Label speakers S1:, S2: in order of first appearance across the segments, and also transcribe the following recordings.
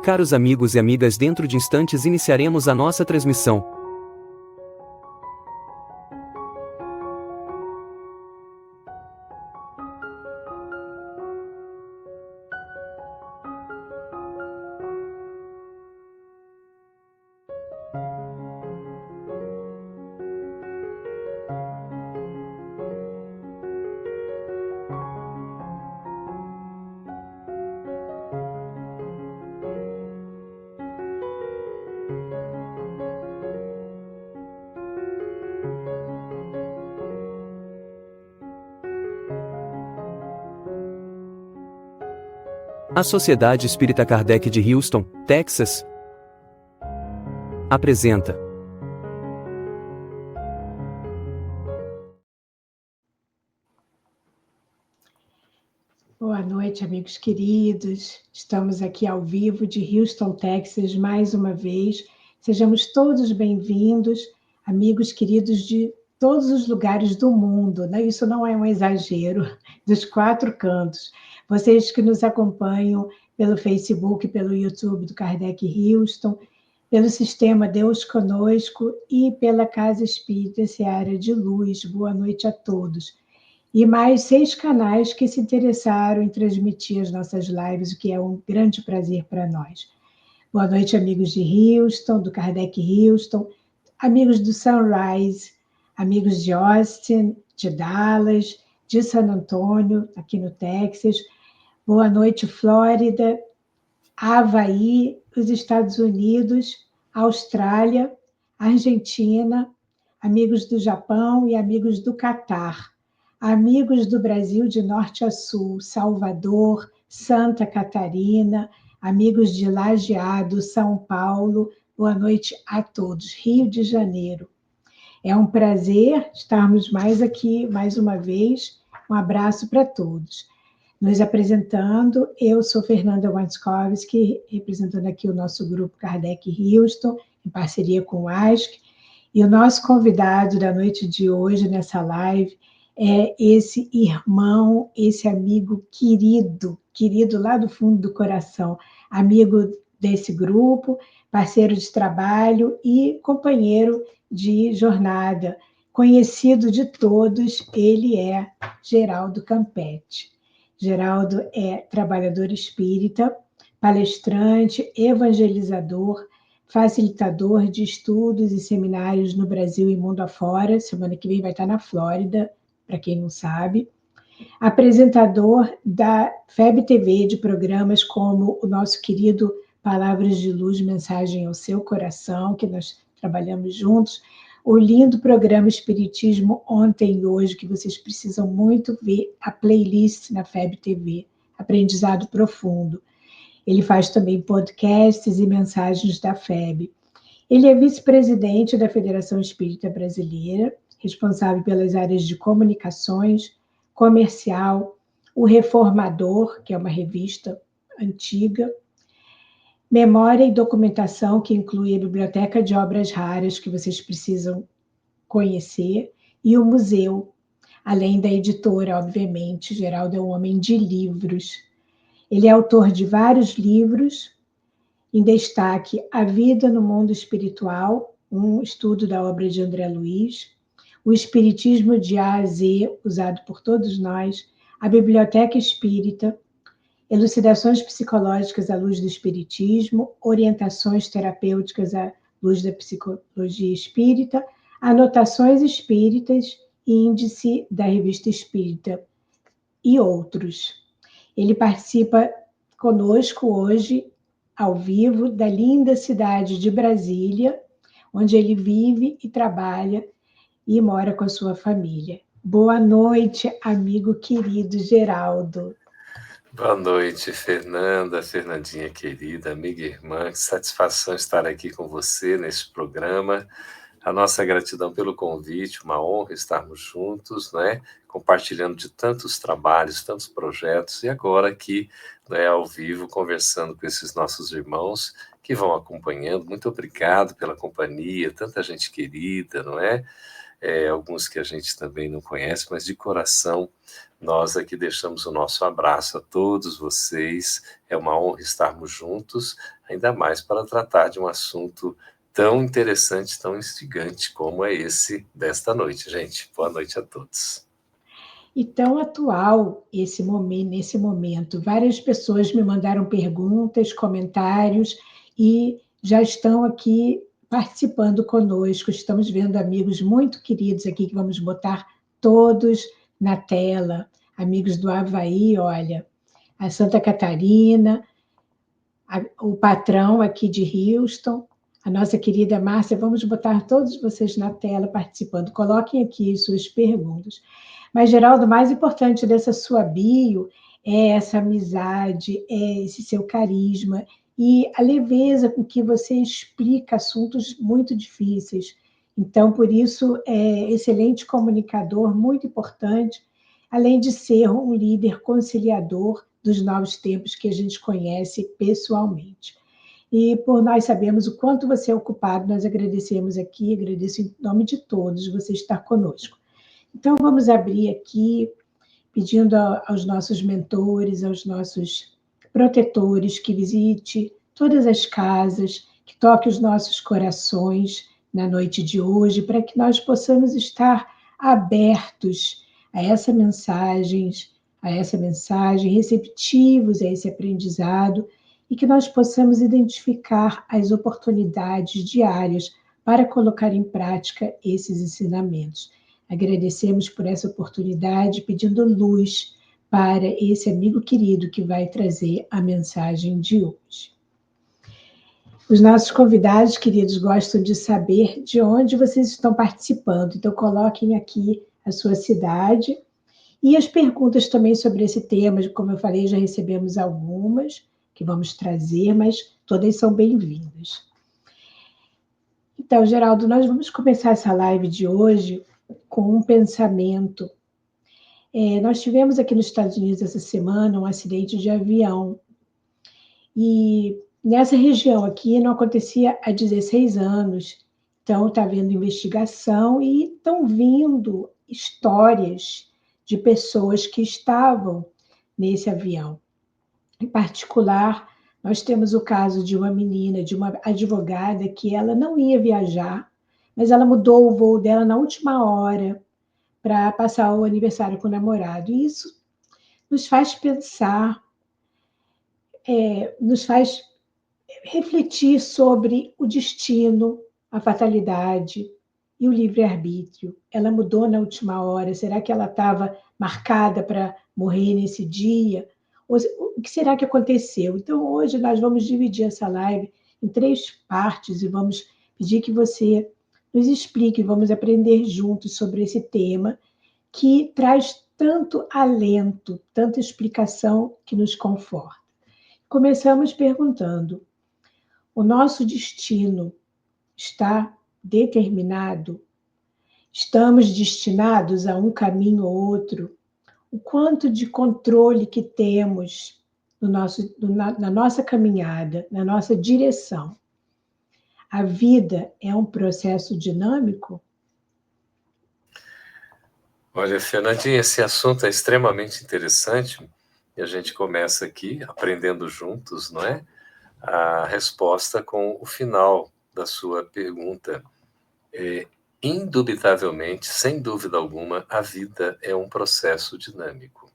S1: Caros amigos e amigas, dentro de instantes iniciaremos a nossa transmissão. A Sociedade Espírita Kardec de Houston, Texas, apresenta
S2: Boa noite, amigos queridos. Estamos aqui ao vivo de Houston, Texas, mais uma vez. Sejamos todos bem-vindos, amigos queridos de todos os lugares do mundo, né? Isso não é um exagero, dos 4 cantos. Vocês que nos acompanham pelo Facebook, pelo YouTube do Kardec Houston, pelo Sistema Deus Conosco e pela Casa Espírita Seara de Luz. Boa noite a todos. E mais 6 canais que se interessaram em transmitir as nossas lives, o que é um grande prazer para nós. Boa noite, amigos de Houston, do Kardec Houston, amigos do Sunrise, amigos de Austin, de Dallas, de San Antônio, aqui no Texas. Boa noite, Flórida, Havaí, os Estados Unidos, Austrália, Argentina, amigos do Japão e amigos do Catar. Amigos do Brasil de norte a sul, Salvador, Santa Catarina, amigos de Lajeado, São Paulo, boa noite a todos. Rio de Janeiro. É um prazer estarmos mais aqui, mais uma vez. Um abraço para todos. Nos apresentando, eu sou Fernanda Watzkowski, representando aqui o nosso grupo Kardec Houston, em parceria com o ASC, e o nosso convidado da noite de hoje, nessa live, é esse irmão, esse amigo querido, querido lá do fundo do coração, amigo desse grupo, parceiro de trabalho e companheiro de jornada, conhecido de todos, ele é Geraldo Campetti. Geraldo é trabalhador espírita, palestrante, evangelizador, facilitador de estudos e seminários no Brasil e mundo afora. Semana que vem vai estar na Flórida, para quem não sabe. Apresentador da FEB TV, de programas como o nosso querido Palavras de Luz, Mensagem ao Seu Coração, que nós trabalhamos juntos. O lindo programa Espiritismo Ontem e Hoje, que vocês precisam muito ver, a playlist na FEB TV, Aprendizado Profundo. Ele faz também podcasts e mensagens da FEB. Ele é vice-presidente da Federação Espírita Brasileira, responsável pelas áreas de comunicações, comercial, o Reformador, que é uma revista antiga, memória e documentação, que inclui a biblioteca de obras raras que vocês precisam conhecer, e o museu, além da editora, obviamente. Geraldo é um homem de livros. Ele é autor de vários livros, em destaque A Vida no Mundo Espiritual, um estudo da obra de André Luiz, o Espiritismo de A a Z, usado por todos nós, a Biblioteca Espírita, Elucidações Psicológicas à Luz do Espiritismo, Orientações Terapêuticas à Luz da Psicologia Espírita, Anotações Espíritas e Índice da Revista Espírita, e outros. Ele participa conosco hoje, ao vivo, da linda cidade de Brasília, onde ele vive e trabalha e mora com a sua família. Boa noite, amigo querido Geraldo.
S3: Boa noite, Fernandinha querida, amiga e irmã. Que satisfação estar aqui com você nesse programa. A nossa gratidão pelo convite, uma honra estarmos juntos, né? Compartilhando de tantos trabalhos, tantos projetos, e agora aqui, né, ao vivo, conversando com esses nossos irmãos que vão acompanhando. Muito obrigado pela companhia, tanta gente querida, não é? alguns que a gente também não conhece, mas de coração, nós aqui deixamos o nosso abraço a todos vocês. É uma honra estarmos juntos, ainda mais para tratar de um assunto tão interessante, tão instigante como é esse desta noite, gente. Boa noite a todos.
S2: E tão atual nesse momento. Várias pessoas me mandaram perguntas, comentários e já estão aqui participando conosco. Estamos vendo amigos muito queridos aqui que vamos botar todos na tela. Amigos do Havaí, olha, a Santa Catarina, o patrão aqui de Houston, a nossa querida Márcia. Vamos botar todos vocês na tela participando. Coloquem aqui suas perguntas. Mas, Geraldo, o mais importante dessa sua bio é essa amizade, é esse seu carisma e a leveza com que você explica assuntos muito difíceis. Então, por isso, é excelente comunicador, muito importante, além de ser um líder conciliador dos novos tempos que a gente conhece pessoalmente. E por nós sabemos o quanto você é ocupado, nós agradecemos aqui, agradeço em nome de todos você estar conosco. Então, vamos abrir aqui, pedindo aos nossos mentores, aos nossos protetores, que visite todas as casas, que toque os nossos corações na noite de hoje, para que nós possamos estar abertos a essa mensagem, receptivos a esse aprendizado, e que nós possamos identificar as oportunidades diárias para colocar em prática esses ensinamentos. Agradecemos por essa oportunidade, pedindo luz para esse amigo querido que vai trazer a mensagem de hoje. Os nossos convidados queridos gostam de saber de onde vocês estão participando, então coloquem aqui a sua cidade e as perguntas também sobre esse tema. Como eu falei, já recebemos algumas que vamos trazer, mas todas são bem-vindas. Então, Geraldo, nós vamos começar essa live de hoje com um pensamento. Nós tivemos aqui nos Estados Unidos essa semana um acidente de avião, e nessa região aqui não acontecia há 16 anos, então está havendo investigação e estão vindo histórias de pessoas que estavam nesse avião. Em particular, nós temos o caso de uma menina, de uma advogada, que ela não ia viajar, mas ela mudou o voo dela na última hora para passar o aniversário com o namorado. E isso nos faz pensar, nos faz refletir sobre o destino, a fatalidade e o livre-arbítrio. Ela mudou na última hora. Será que ela estava marcada para morrer nesse dia? O que será que aconteceu? Então, hoje nós vamos dividir essa live em 3 partes e vamos pedir que você nos explique, vamos aprender juntos sobre esse tema que traz tanto alento, tanta explicação que nos conforta. Começamos perguntando: o nosso destino está determinado? Estamos destinados a um caminho ou outro? O quanto de controle que temos na nossa caminhada, na nossa direção? A vida é um processo dinâmico?
S3: Olha, Fernandinha, esse assunto é extremamente interessante e a gente começa aqui aprendendo juntos, não é? A resposta com o final da sua pergunta. Indubitavelmente, sem dúvida alguma, a vida é um processo dinâmico.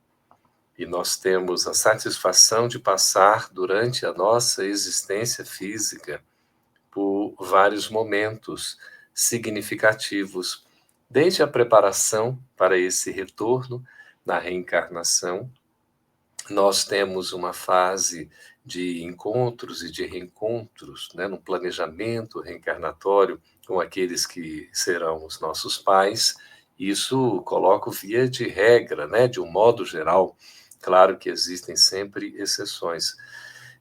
S3: E nós temos a satisfação de passar durante a nossa existência física por vários momentos significativos, desde a preparação para esse retorno na reencarnação. Nós temos uma fase de encontros e de reencontros, né, no planejamento reencarnatório com aqueles que serão os nossos pais. Isso coloca via de regra, né, de um modo geral. Claro que existem sempre exceções.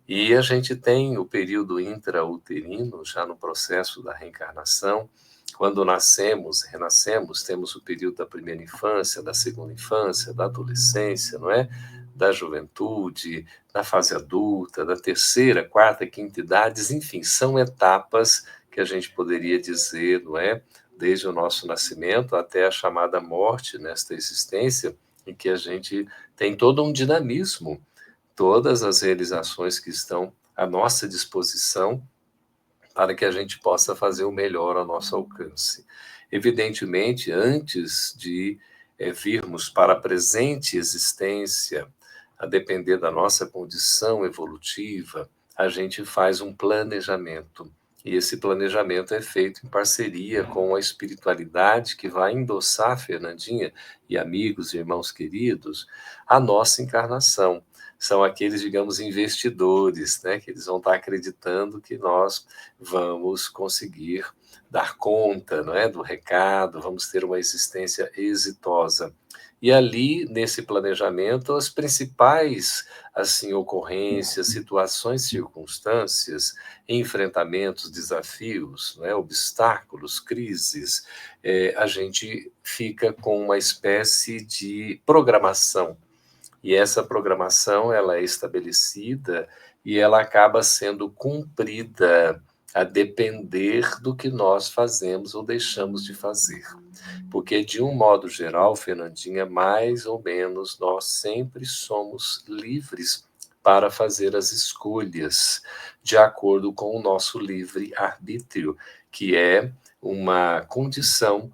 S3: E a gente tem o período intrauterino, já no processo da reencarnação. Quando nascemos, renascemos, temos o período da primeira infância, da segunda infância, da adolescência, não é? Da juventude, da fase adulta, da terceira, quarta, quinta idades, enfim, são etapas que a gente poderia dizer, não é? desde o nosso nascimento até a chamada morte nesta existência, em que a gente tem todo um dinamismo, todas as realizações que estão à nossa disposição para que a gente possa fazer o melhor ao nosso alcance. Evidentemente, antes de virmos para a presente existência, a depender da nossa condição evolutiva, a gente faz um planejamento. E esse planejamento é feito em parceria com a espiritualidade que vai endossar, Fernandinha e amigos e irmãos queridos, a nossa encarnação. São aqueles, digamos, investidores, né, que eles vão estar acreditando que nós vamos conseguir dar conta, não é, do recado, vamos ter uma existência exitosa. E ali, nesse planejamento, as principais assim ocorrências, situações, circunstâncias, enfrentamentos, desafios, né, obstáculos, crises, a gente fica com uma espécie de programação. E essa programação ela é estabelecida e ela acaba sendo cumprida a depender do que nós fazemos ou deixamos de fazer. Porque, de um modo geral, Fernandinha, mais ou menos nós sempre somos livres para fazer as escolhas de acordo com o nosso livre arbítrio, que é uma condição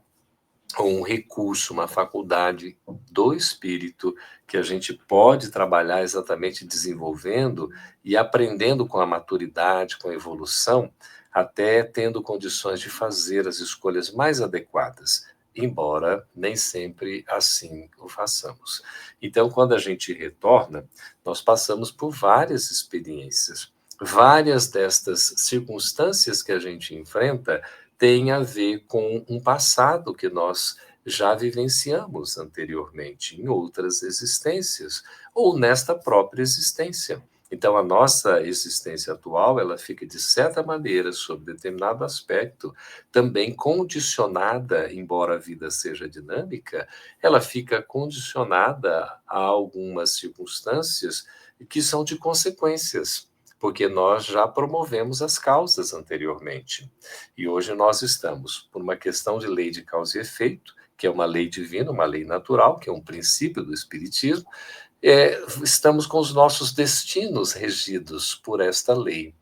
S3: um recurso, uma faculdade do espírito que a gente pode trabalhar exatamente desenvolvendo e aprendendo com a maturidade, com a evolução, até tendo condições de fazer as escolhas mais adequadas, embora nem sempre assim o façamos. Então, quando a gente retorna, nós passamos por várias experiências. Várias destas circunstâncias que a gente enfrenta tem a ver com um passado que nós já vivenciamos anteriormente, em outras existências, ou nesta própria existência. Então, a nossa existência atual, ela fica, de certa maneira, sob determinado aspecto, também condicionada, embora a vida seja dinâmica, ela fica condicionada a algumas circunstâncias que são de consequências, porque nós já promovemos as causas anteriormente. E hoje nós estamos, por uma questão de lei de causa e efeito, que é uma lei divina, uma lei natural, que é um princípio do Espiritismo, estamos com os nossos destinos regidos por esta lei,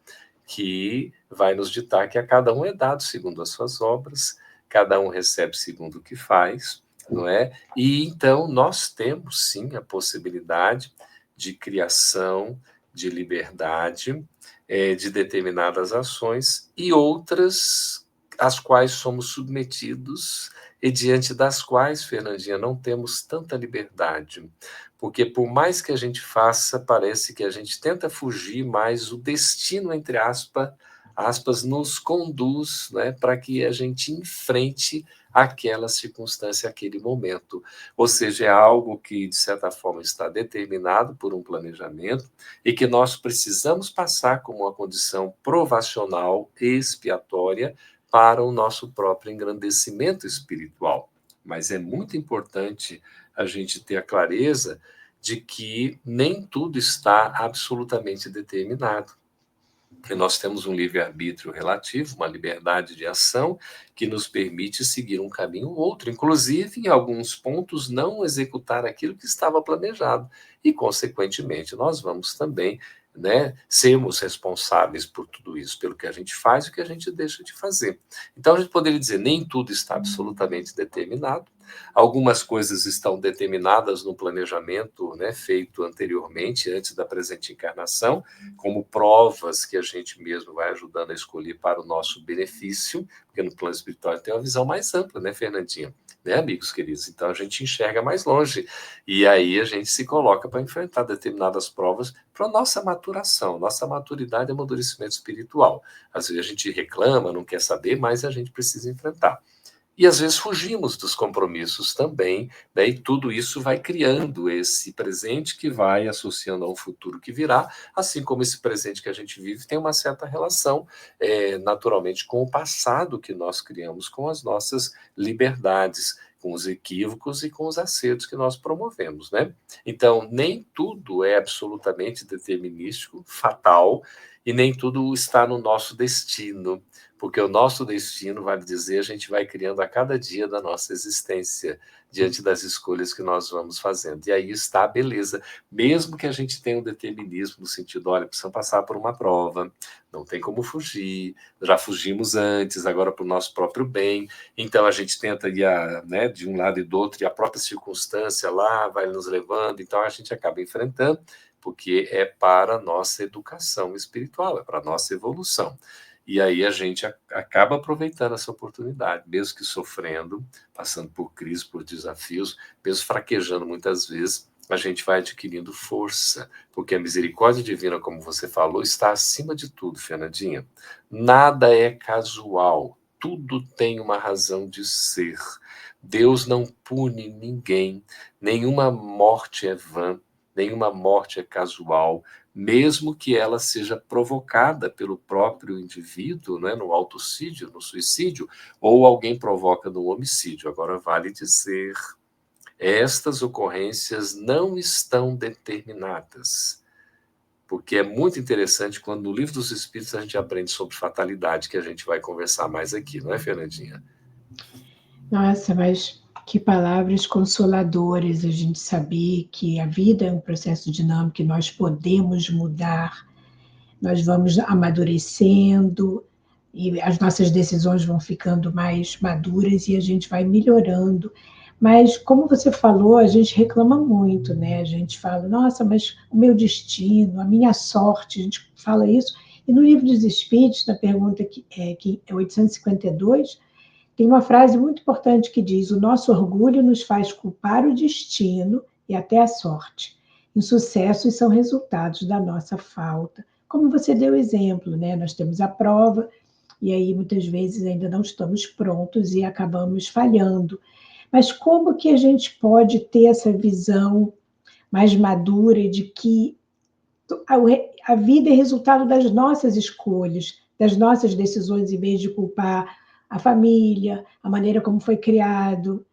S3: que vai nos ditar que a cada um é dado segundo as suas obras, cada um recebe segundo o que faz, não é? E então nós temos sim a possibilidade de criação, de liberdade, de determinadas ações e outras às quais somos submetidos e diante das quais, Fernandinha, não temos tanta liberdade. Porque por mais que a gente faça, parece que a gente tenta fugir, mas o destino, entre aspas, nos conduz, né, para que a gente enfrente aquela circunstância, aquele momento. Ou seja, é algo que, de certa forma, está determinado por um planejamento e que nós precisamos passar como uma condição provacional, expiatória, para o nosso próprio engrandecimento espiritual. Mas é muito importante a gente ter a clareza de que nem tudo está absolutamente determinado. Que nós temos um livre-arbítrio relativo, uma liberdade de ação que nos permite seguir um caminho ou outro, inclusive, em alguns pontos, não executar aquilo que estava planejado. E, consequentemente, nós vamos também, né, sermos responsáveis por tudo isso, pelo que a gente faz e o que a gente deixa de fazer. Então, a gente poderia dizer, nem tudo está absolutamente determinado, algumas coisas estão determinadas no planejamento, né, feito anteriormente, antes da presente encarnação, como provas que a gente mesmo vai ajudando a escolher para o nosso benefício, porque no plano espiritual tem uma visão mais ampla, né, Fernandinha? Né, amigos queridos? Então a gente enxerga mais longe e aí a gente se coloca para enfrentar determinadas provas para a nossa maturação, nossa maturidade e amadurecimento espiritual. Às vezes a gente reclama, não quer saber, mas a gente precisa enfrentar. E às vezes fugimos dos compromissos também, né? E tudo isso vai criando esse presente que vai associando a um futuro que virá, assim como esse presente que a gente vive tem uma certa relação, naturalmente, com o passado que nós criamos com as nossas liberdades, com os equívocos e com os acertos que nós promovemos, né? Então, nem tudo é absolutamente determinístico, fatal, e nem tudo está no nosso destino, porque o nosso destino, vale dizer, a gente vai criando a cada dia da nossa existência, diante das escolhas que nós vamos fazendo. E aí está a beleza, mesmo que a gente tenha um determinismo no sentido, olha, precisamos passar por uma prova, não tem como fugir, já fugimos antes, agora para o nosso próprio bem, então a gente tenta ir né, de um lado e do outro, e a própria circunstância lá vai nos levando, então a gente acaba enfrentando, porque é para a nossa educação espiritual, é para a nossa evolução. E aí a gente acaba aproveitando essa oportunidade, mesmo que sofrendo, passando por crises, por desafios, mesmo fraquejando muitas vezes, a gente vai adquirindo força, porque a misericórdia divina, como você falou, está acima de tudo, Fernandinha. Nada é casual, tudo tem uma razão de ser. Deus não pune ninguém, nenhuma morte é vã, nenhuma morte é casual, mesmo que ela seja provocada pelo próprio indivíduo, né, no autocídio, no suicídio, ou alguém provoca no homicídio. Agora, vale dizer, estas ocorrências não estão determinadas, porque é muito interessante quando no Livro dos Espíritos a gente aprende sobre fatalidade, que a gente vai conversar mais aqui, não é, Fernandinha?
S2: Nossa, mas que palavras consoladoras a gente saber que a vida é um processo dinâmico, que nós podemos mudar, nós vamos amadurecendo e as nossas decisões vão ficando mais maduras e a gente vai melhorando. Mas, como você falou, a gente reclama muito, né? A gente fala, nossa, mas o meu destino, a minha sorte, a gente fala isso. E no Livro dos Espíritos, na pergunta que é 852, tem uma frase muito importante que diz: o nosso orgulho nos faz culpar o destino e até a sorte. Insucessos são resultados da nossa falta. Como você deu exemplo, né? Nós temos a prova e aí muitas vezes ainda não estamos prontos e acabamos falhando. Mas como que a gente pode ter essa visão mais madura de que a vida é resultado das nossas escolhas, das nossas decisões, em vez de culpar a família, a maneira como foi criado,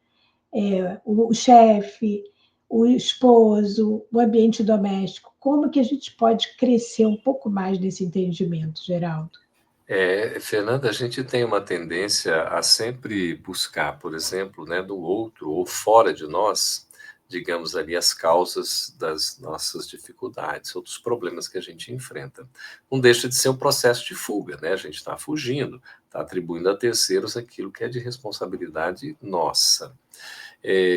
S2: o chefe, o esposo, o ambiente doméstico? Como que a gente pode crescer um pouco mais nesse entendimento, Geraldo?
S3: Fernanda, a gente tem uma tendência a sempre buscar, por exemplo, né, no outro ou fora de nós, digamos ali, as causas das nossas dificuldades ou dos problemas que a gente enfrenta. Não deixa de ser um processo de fuga, né? A gente está fugindo, está atribuindo a terceiros aquilo que é de responsabilidade nossa.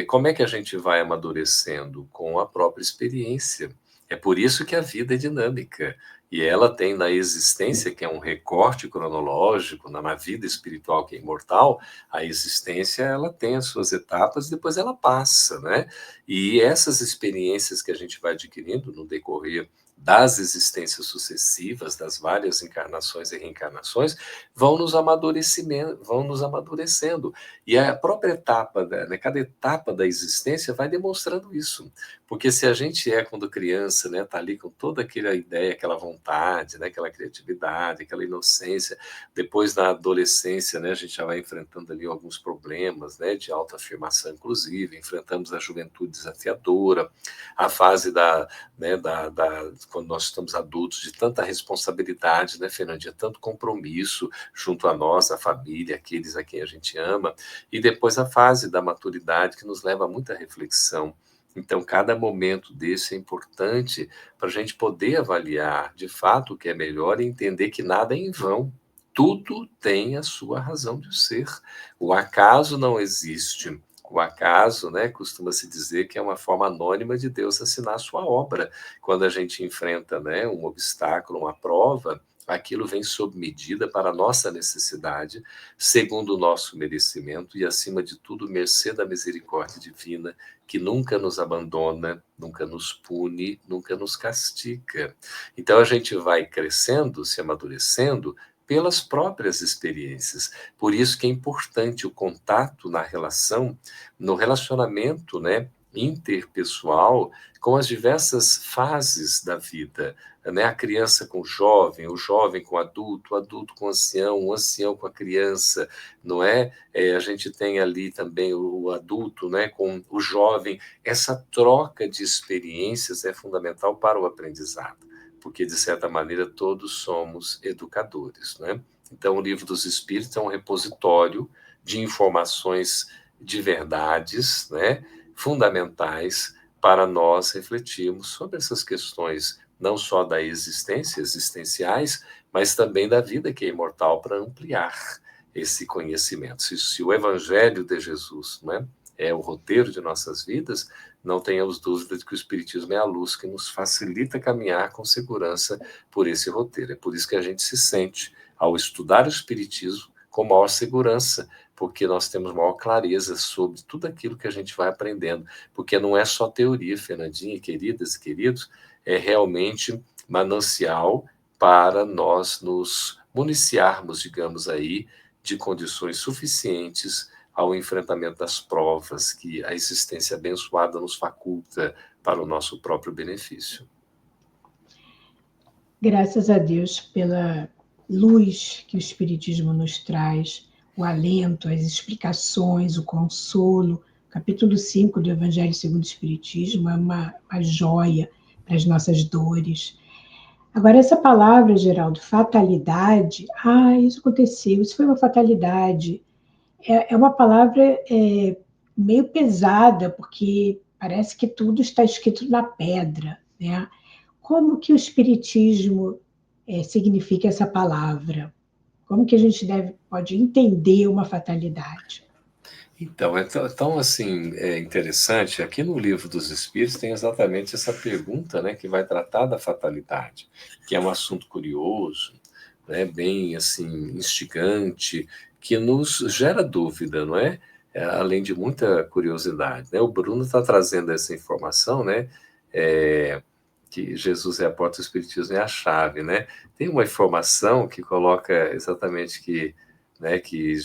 S3: Como é que a gente vai amadurecendo? Com a própria experiência. É por isso que a vida é dinâmica. E ela tem na existência, que é um recorte cronológico, na vida espiritual que é imortal, a existência ela tem as suas etapas e depois ela passa, né? E essas experiências que a gente vai adquirindo no decorrer das existências sucessivas, das várias encarnações e reencarnações, vão nos amadurecendo. E a própria etapa, né, cada etapa da existência vai demonstrando isso. Porque se a gente quando criança, né, tá ali com toda aquela ideia, aquela vontade, né, aquela criatividade, aquela inocência, depois na adolescência, né, a gente já vai enfrentando ali alguns problemas, né, de autoafirmação, inclusive, enfrentamos a juventude desafiadora, a fase né, quando nós estamos adultos, de tanta responsabilidade, né, Fernandinha, tanto compromisso junto a nós, a família, aqueles a quem a gente ama, e depois a fase da maturidade, que nos leva a muita reflexão. Então, cada momento desse é importante para a gente poder avaliar de fato o que é melhor e entender que nada é em vão. Tudo tem a sua razão de ser. O acaso não existe. O acaso, né, costuma-se dizer que é uma forma anônima de Deus assinar a sua obra. Quando a gente enfrenta, né, um obstáculo, uma prova, aquilo vem sob medida para a nossa necessidade, segundo o nosso merecimento e, acima de tudo, mercê da misericórdia divina, que nunca nos abandona, nunca nos pune, nunca nos castiga. Então a gente vai crescendo, se amadurecendo pelas próprias experiências. Por isso que é importante o contato na relação, no relacionamento, né, interpessoal, com as diversas fases da vida, né? A criança com o jovem com o adulto com o ancião com a criança, não é? A gente tem ali também o adulto, né, com o jovem. Essa troca de experiências é fundamental para o aprendizado. porque, de certa maneira, todos somos educadores, né? Então, o Livro dos Espíritos é um repositório de informações de verdades, né, fundamentais para nós refletirmos sobre essas questões, não só da existência, existenciais, mas também da vida que é imortal, para ampliar esse conhecimento. Se o Evangelho de Jesus, né, é o roteiro de nossas vidas, não tenhamos dúvida de que o Espiritismo é a luz que nos facilita caminhar com segurança por esse roteiro. É por isso que a gente se sente, ao estudar o Espiritismo, com maior segurança, porque nós temos maior clareza sobre tudo aquilo que a gente vai aprendendo. Porque não é só teoria, Fernandinha, queridas e queridos, é realmente manancial para nós nos municiarmos, digamos aí, de condições suficientes ao enfrentamento das provas que a existência abençoada nos faculta para o nosso próprio benefício.
S2: Graças a Deus pela luz que o Espiritismo nos traz, o alento, as explicações, o consolo. O capítulo 5 do Evangelho segundo o Espiritismo é uma joia para as nossas dores. Agora, essa palavra, Geraldo, fatalidade, isso aconteceu, isso foi uma fatalidade. É uma palavra meio pesada, porque parece que tudo está escrito na pedra, né? Como que o Espiritismo significa essa palavra? Como que a gente pode entender uma fatalidade?
S3: Então assim, é interessante, aqui no Livro dos Espíritos tem exatamente essa pergunta, né, que vai tratar da fatalidade, que é um assunto curioso, né, bem assim, instigante, que nos gera dúvida, não é? Além de muita curiosidade, né? O Bruno está trazendo essa informação, né? Que Jesus é a porta, do Espiritismo é a chave, né? Tem uma informação que coloca exatamente que, né, que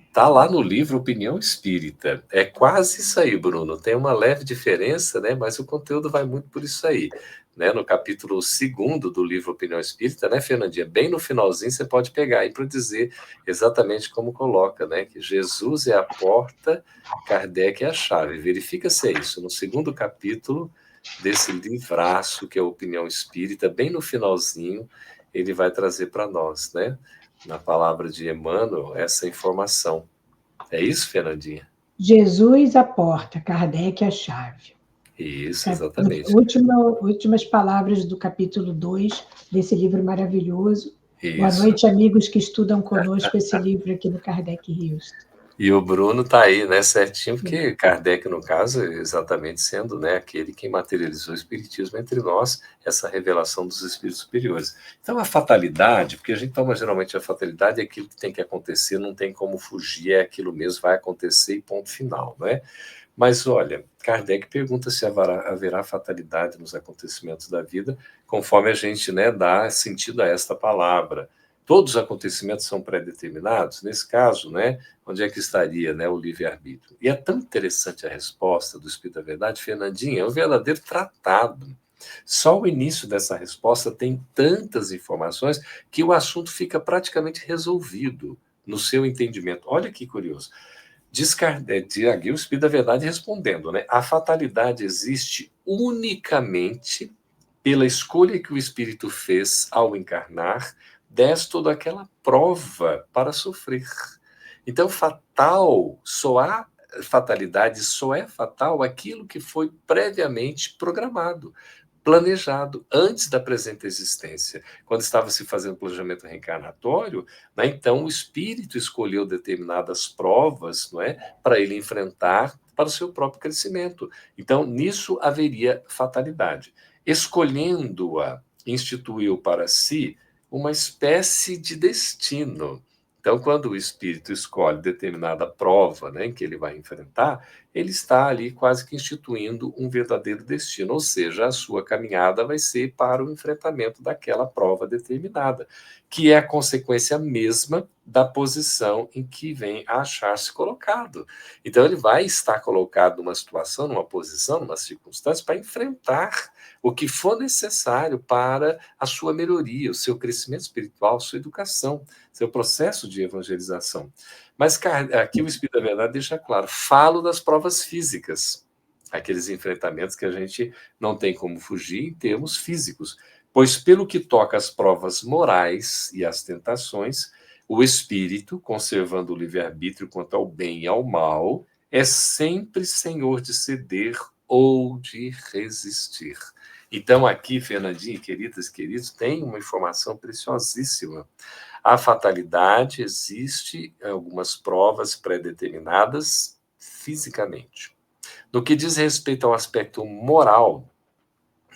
S3: está lá no livro Opinião Espírita. É quase isso aí, Bruno. Tem uma leve diferença, né? Mas o conteúdo vai muito por isso aí. Né? No capítulo 2º do livro Opinião Espírita, né, Fernandinha? Bem no finalzinho você pode pegar aí para dizer exatamente como coloca, né? Que Jesus é a porta, Kardec é a chave. Verifica se é isso. No 2º capítulo desse livraço, que é a Opinião Espírita, bem no finalzinho, ele vai trazer para nós, né? Na palavra de Emmanuel, essa informação. É isso, Fernandinha?
S2: Jesus a porta, Kardec a chave.
S3: Isso, exatamente.
S2: Últimas palavras do capítulo 2 desse livro maravilhoso.
S3: Isso.
S2: Boa noite, amigos que estudam conosco esse livro aqui no Kardec Houston.
S3: E o Bruno está aí, né, certinho, porque Kardec, no caso, exatamente sendo, né, aquele que materializou o Espiritismo entre nós, essa revelação dos Espíritos superiores. Então, a fatalidade, porque a gente toma geralmente a fatalidade, é aquilo que tem que acontecer, não tem como fugir, é aquilo mesmo, vai acontecer e ponto final, não é? Mas, olha, Kardec pergunta se haverá fatalidade nos acontecimentos da vida, conforme a gente, né, dá sentido a esta palavra. Todos os acontecimentos são pré-determinados? Nesse caso, né, onde é que estaria, né, o livre-arbítrio? E é tão interessante a resposta do Espírito da Verdade, Fernandinha, é um verdadeiro tratado. Só o início dessa resposta tem tantas informações que o assunto fica praticamente resolvido no seu entendimento. Olha que curioso. Diz aqui o Espírito da Verdade respondendo, né? A fatalidade existe unicamente pela escolha que o Espírito fez ao encarnar, desse toda aquela prova para sofrer. Então, fatalidade só é fatal aquilo que foi previamente programado, planejado antes da presente existência. Quando estava se fazendo planejamento reencarnatório, né, então o espírito escolheu determinadas provas, não é, para ele enfrentar para o seu próprio crescimento. Então, nisso haveria fatalidade. Escolhendo-a, instituiu para si uma espécie de destino. Então, quando o espírito escolhe determinada prova, né, em que ele vai enfrentar, ele está ali quase que instituindo um verdadeiro destino, ou seja, a sua caminhada vai ser para o enfrentamento daquela prova determinada, que é a consequência mesma da posição em que vem a achar-se colocado. Então, ele vai estar colocado numa situação, numa posição, numa circunstância, para enfrentar o que for necessário para a sua melhoria, o seu crescimento espiritual, sua educação, seu processo de evangelização. Mas aqui o Espírito da Verdade deixa claro, falo das provas físicas, aqueles enfrentamentos que a gente não tem como fugir em termos físicos. Pois pelo que toca às provas morais e às tentações, o espírito, conservando o livre-arbítrio quanto ao bem e ao mal, é sempre senhor de ceder ou de resistir. Então, aqui, Fernandinho, queridas e queridos, tem uma informação preciosíssima. A fatalidade existe em algumas provas pré-determinadas fisicamente. No que diz respeito ao aspecto moral,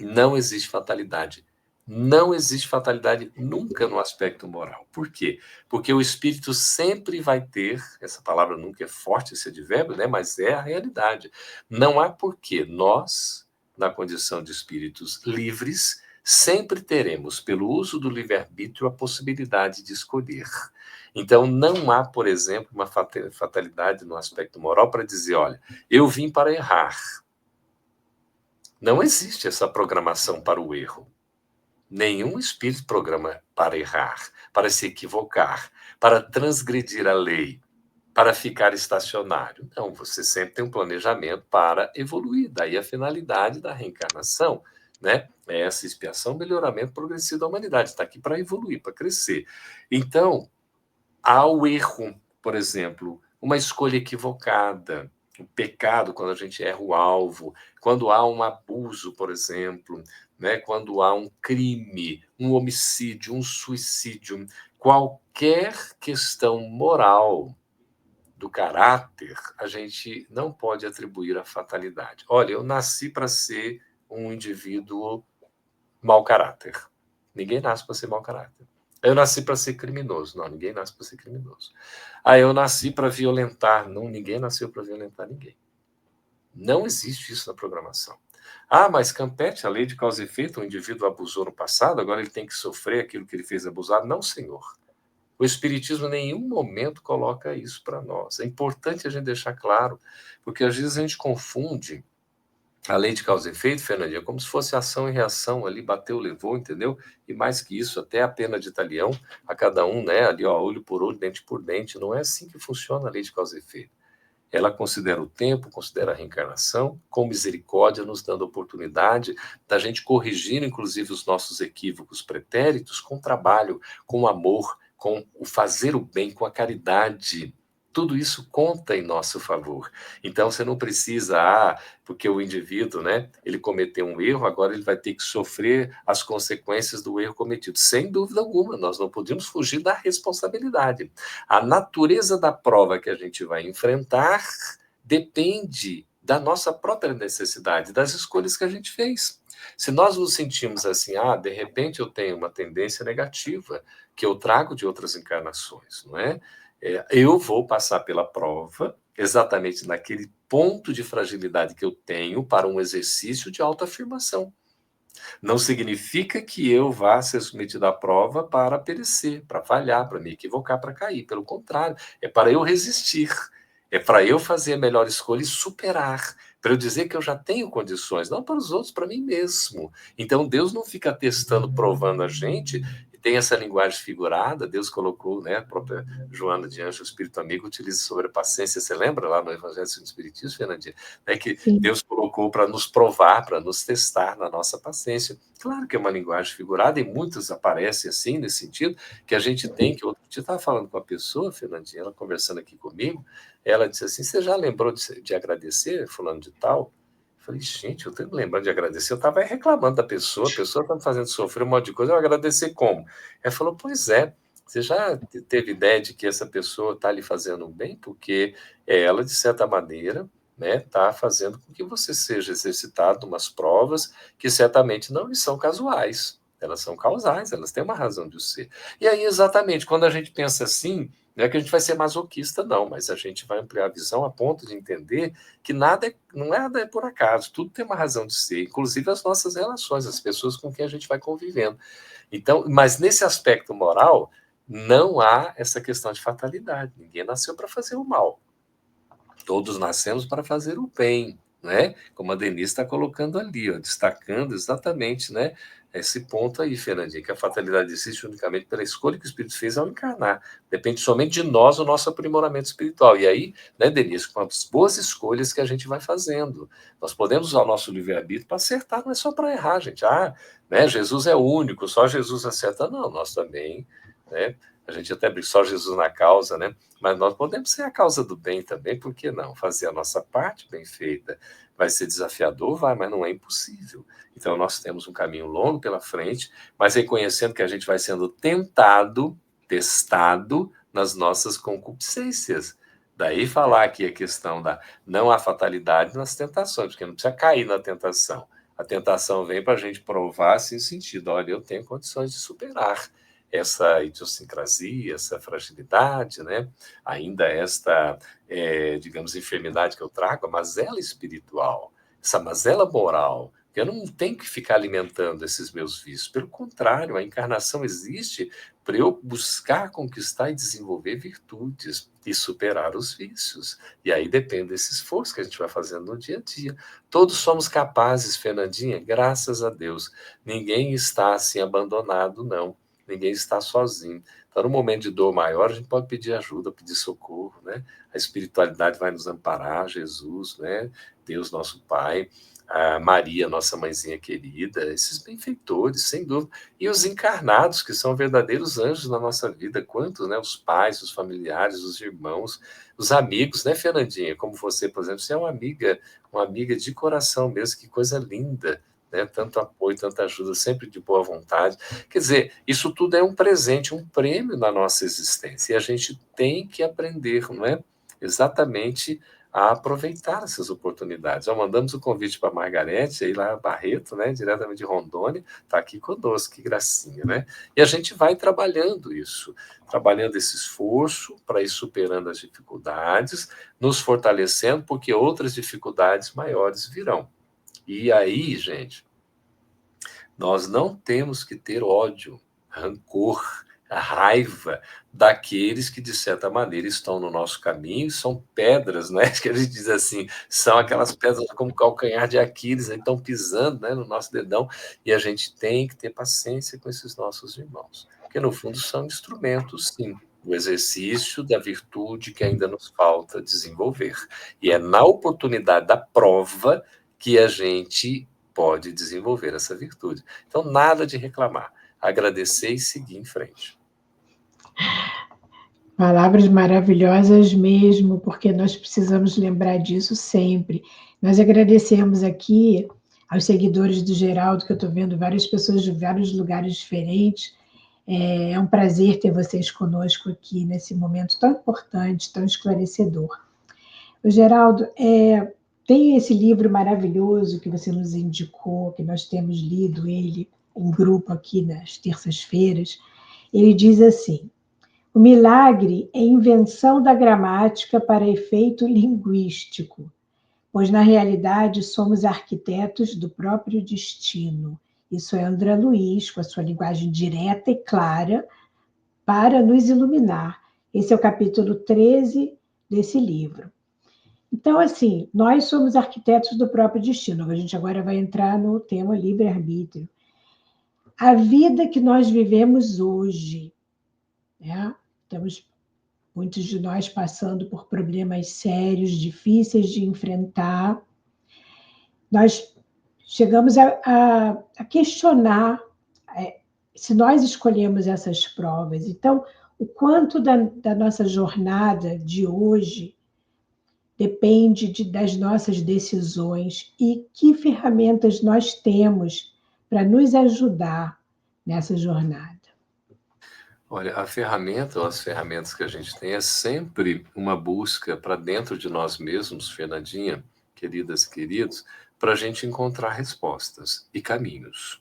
S3: não existe fatalidade. Não existe fatalidade nunca no aspecto moral. Por quê? Porque o espírito sempre vai ter, essa palavra nunca é forte, esse advérbio, né? Mas é a realidade. Não há porquê nós, na condição de espíritos livres, sempre teremos, pelo uso do livre-arbítrio, a possibilidade de escolher. Então, não há, por exemplo, uma fatalidade no aspecto moral para dizer, olha, eu vim para errar. Não existe essa programação para o erro. Nenhum espírito programa para errar, para se equivocar, para transgredir a lei, para ficar estacionário. Não, você sempre tem um planejamento para evoluir. Daí a finalidade da reencarnação, né? É essa expiação, melhoramento progressivo da humanidade. Está aqui para evoluir, para crescer. Então, há o erro, por exemplo, uma escolha equivocada, o pecado, quando a gente erra o alvo, quando há um abuso, por exemplo, né? Quando há um crime, um homicídio, um suicídio, qualquer questão moral do caráter, a gente não pode atribuir a fatalidade. Olha, eu nasci para ser um indivíduo mau caráter. Ninguém nasce para ser mau caráter. Eu nasci para ser criminoso. Não, ninguém nasce para ser criminoso. Eu nasci para violentar. Não, ninguém nasceu para violentar ninguém. Não existe isso na programação. Mas compete a lei de causa e efeito, o indivíduo abusou no passado, agora ele tem que sofrer aquilo que ele fez abusar. Não, senhor. O Espiritismo em nenhum momento coloca isso para nós. É importante a gente deixar claro, porque às vezes a gente confunde a lei de causa e efeito, Fernandinha, como se fosse ação e reação ali, bateu, levou, entendeu? E mais que isso, até a pena de talião, a cada um, né, ali, ó, olho por olho, dente por dente. Não é assim que funciona a lei de causa e efeito. Ela considera o tempo, considera a reencarnação, com misericórdia, nos dando a oportunidade da gente corrigir, inclusive, os nossos equívocos pretéritos com trabalho, com amor, com o fazer o bem, com a caridade. Tudo isso conta em nosso favor. Então, você não precisa, porque o indivíduo, né, ele cometeu um erro, agora ele vai ter que sofrer as consequências do erro cometido. Sem dúvida alguma, nós não podemos fugir da responsabilidade. A natureza da prova que a gente vai enfrentar depende da nossa própria necessidade, das escolhas que a gente fez. Se nós nos sentimos assim, de repente eu tenho uma tendência negativa que eu trago de outras encarnações, não é? Eu vou passar pela prova exatamente naquele ponto de fragilidade que eu tenho para um exercício de autoafirmação. Não significa que eu vá ser submetido à prova para perecer, para falhar, para me equivocar, para cair. Pelo contrário, é para eu resistir. É para eu fazer a melhor escolha e superar. Para eu dizer que eu já tenho condições, não para os outros, para mim mesmo. Então, Deus não fica testando, provando a gente. E tem essa linguagem figurada, Deus colocou, né? A própria Joana de Anjos, o Espírito Amigo, utiliza sobre a paciência. Você lembra lá no Evangelho do Espiritismo, Fernandinha? Né, que
S2: Sim.
S3: Deus colocou para nos provar, para nos testar na nossa paciência. Claro que é uma linguagem figurada, e muitas aparecem assim, nesse sentido, que a gente tem, que outro dia estava falando com a pessoa, Fernandinha, ela conversando aqui comigo, ela disse assim, você já lembrou de agradecer fulano de tal? Eu falei, gente, eu tenho que lembrar de agradecer. Eu estava reclamando da pessoa, a pessoa está me fazendo sofrer um monte de coisa, eu agradecer como? Ela falou, pois é, você já teve ideia de que essa pessoa está lhe fazendo um bem? Porque ela, de certa maneira, né, está fazendo com que você seja exercitado em umas provas que certamente não são casuais. Elas são causais, elas têm uma razão de ser. E aí, exatamente, quando a gente pensa assim, não é que a gente vai ser masoquista, não, mas a gente vai ampliar a visão a ponto de entender que nada é por acaso, tudo tem uma razão de ser, inclusive as nossas relações, as pessoas com quem a gente vai convivendo. Então, mas nesse aspecto moral, não há essa questão de fatalidade. Ninguém nasceu para fazer o mal. Todos nascemos para fazer o bem, né? Como a Denise está colocando ali, ó, destacando exatamente, né? esse ponto aí, Fernandinha, que a fatalidade existe unicamente pela escolha que o Espírito fez ao encarnar. Depende somente de nós, o nosso aprimoramento espiritual. E aí, né, Denise, com as boas escolhas que a gente vai fazendo. Nós podemos usar o nosso livre-arbítrio para acertar, não é só para errar, gente. Né, Jesus é único, só Jesus acerta. Não, nós também, né? A gente até brinca, só Jesus na causa, né? Mas nós podemos ser a causa do bem também, por que não? Fazer a nossa parte bem feita. Vai ser desafiador? Vai, mas não é impossível. Então, nós temos um caminho longo pela frente, mas reconhecendo que a gente vai sendo testado nas nossas concupiscências. Daí falar aqui a questão da não há fatalidade nas tentações, porque não precisa cair na tentação. A tentação vem para a gente provar assim, o sentido, olha, eu tenho condições de superar essa idiosincrasia, essa fragilidade, né? Ainda esta, digamos, enfermidade que eu trago, a mazela espiritual, essa mazela moral, eu não tenho que ficar alimentando esses meus vícios. Pelo contrário, a encarnação existe para eu buscar, conquistar e desenvolver virtudes e superar os vícios. E aí depende desse esforço que a gente vai fazendo no dia a dia. Todos somos capazes, Fernandinha, graças a Deus. Ninguém está assim abandonado, não. Ninguém está sozinho. Então, no momento de dor maior, a gente pode pedir ajuda, pedir socorro, né? A espiritualidade vai nos amparar, Jesus, né? Deus, nosso Pai, a Maria, nossa mãezinha querida, esses benfeitores, sem dúvida. E os encarnados, que são verdadeiros anjos na nossa vida. Quantos, né? Os pais, os familiares, os irmãos, os amigos, né, Fernandinha? Como você, por exemplo, você é uma amiga de coração mesmo, que coisa linda, né? Tanto apoio, tanta ajuda, sempre de boa vontade. Quer dizer, isso tudo é um presente, um prêmio na nossa existência. E a gente tem que aprender, não é? Exatamente a aproveitar essas oportunidades. Mandamos o convite para a Margarete, aí lá Barreto, né, diretamente de Rondônia, está aqui conosco, que gracinha, né? E a gente vai trabalhando isso, trabalhando esse esforço para ir superando as dificuldades, nos fortalecendo, porque outras dificuldades maiores virão. E aí, gente, nós não temos que ter ódio, rancor, raiva daqueles que, de certa maneira, estão no nosso caminho, são pedras, né? Que a gente diz assim, são aquelas pedras como calcanhar de Aquiles, né? Estão pisando, né, no nosso dedão, e a gente tem que ter paciência com esses nossos irmãos, porque, no fundo, são instrumentos, sim, do exercício da virtude que ainda nos falta desenvolver. E é na oportunidade da prova que a gente pode desenvolver essa virtude. Então, nada de reclamar. Agradecer e seguir em frente.
S2: Palavras maravilhosas mesmo, porque nós precisamos lembrar disso sempre. Nós agradecemos aqui aos seguidores do Geraldo, que eu estou vendo várias pessoas de vários lugares diferentes. É um prazer ter vocês conosco aqui nesse momento tão importante, tão esclarecedor. O Geraldo, tem esse livro maravilhoso que você nos indicou, que nós temos lido ele em grupo aqui nas terças-feiras. Ele diz assim: o milagre é invenção da gramática para efeito linguístico, pois na realidade somos arquitetos do próprio destino. Isso é André Luiz, com a sua linguagem direta e clara, para nos iluminar. Esse é o capítulo 13 desse livro. Então, assim, nós somos arquitetos do próprio destino. A gente agora vai entrar no tema livre-arbítrio. A vida que nós vivemos hoje, né? Temos muitos de nós passando por problemas sérios, difíceis de enfrentar. Nós chegamos a questionar se nós escolhemos essas provas. Então, o quanto da nossa jornada de hoje depende das nossas decisões e que ferramentas nós temos para nos ajudar nessa jornada.
S3: Olha, a ferramenta ou as ferramentas que a gente tem é sempre uma busca para dentro de nós mesmos, Fernandinha, queridas e queridos, para a gente encontrar respostas e caminhos.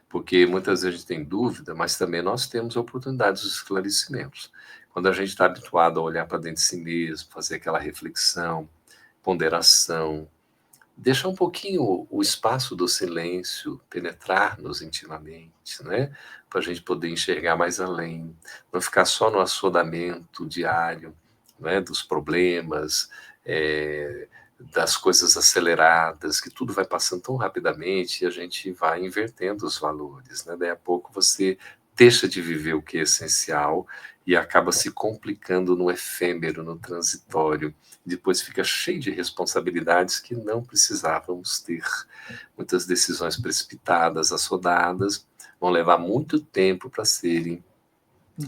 S3: Porque muitas vezes a gente tem dúvida, mas também nós temos oportunidades de esclarecimentos. Quando a gente está habituado a olhar para dentro de si mesmo, fazer aquela reflexão, ponderação, deixar um pouquinho o espaço do silêncio penetrar-nos intimamente, né? Para a gente poder enxergar mais além, não ficar só no assodamento diário, né? Dos problemas, das coisas aceleradas, que tudo vai passando tão rapidamente e a gente vai invertendo os valores, né? Daí a pouco você deixa de viver o que é essencial e acaba se complicando no efêmero, no transitório. Depois fica cheio de responsabilidades que não precisávamos ter. Muitas decisões precipitadas, assodadas, vão levar muito tempo para serem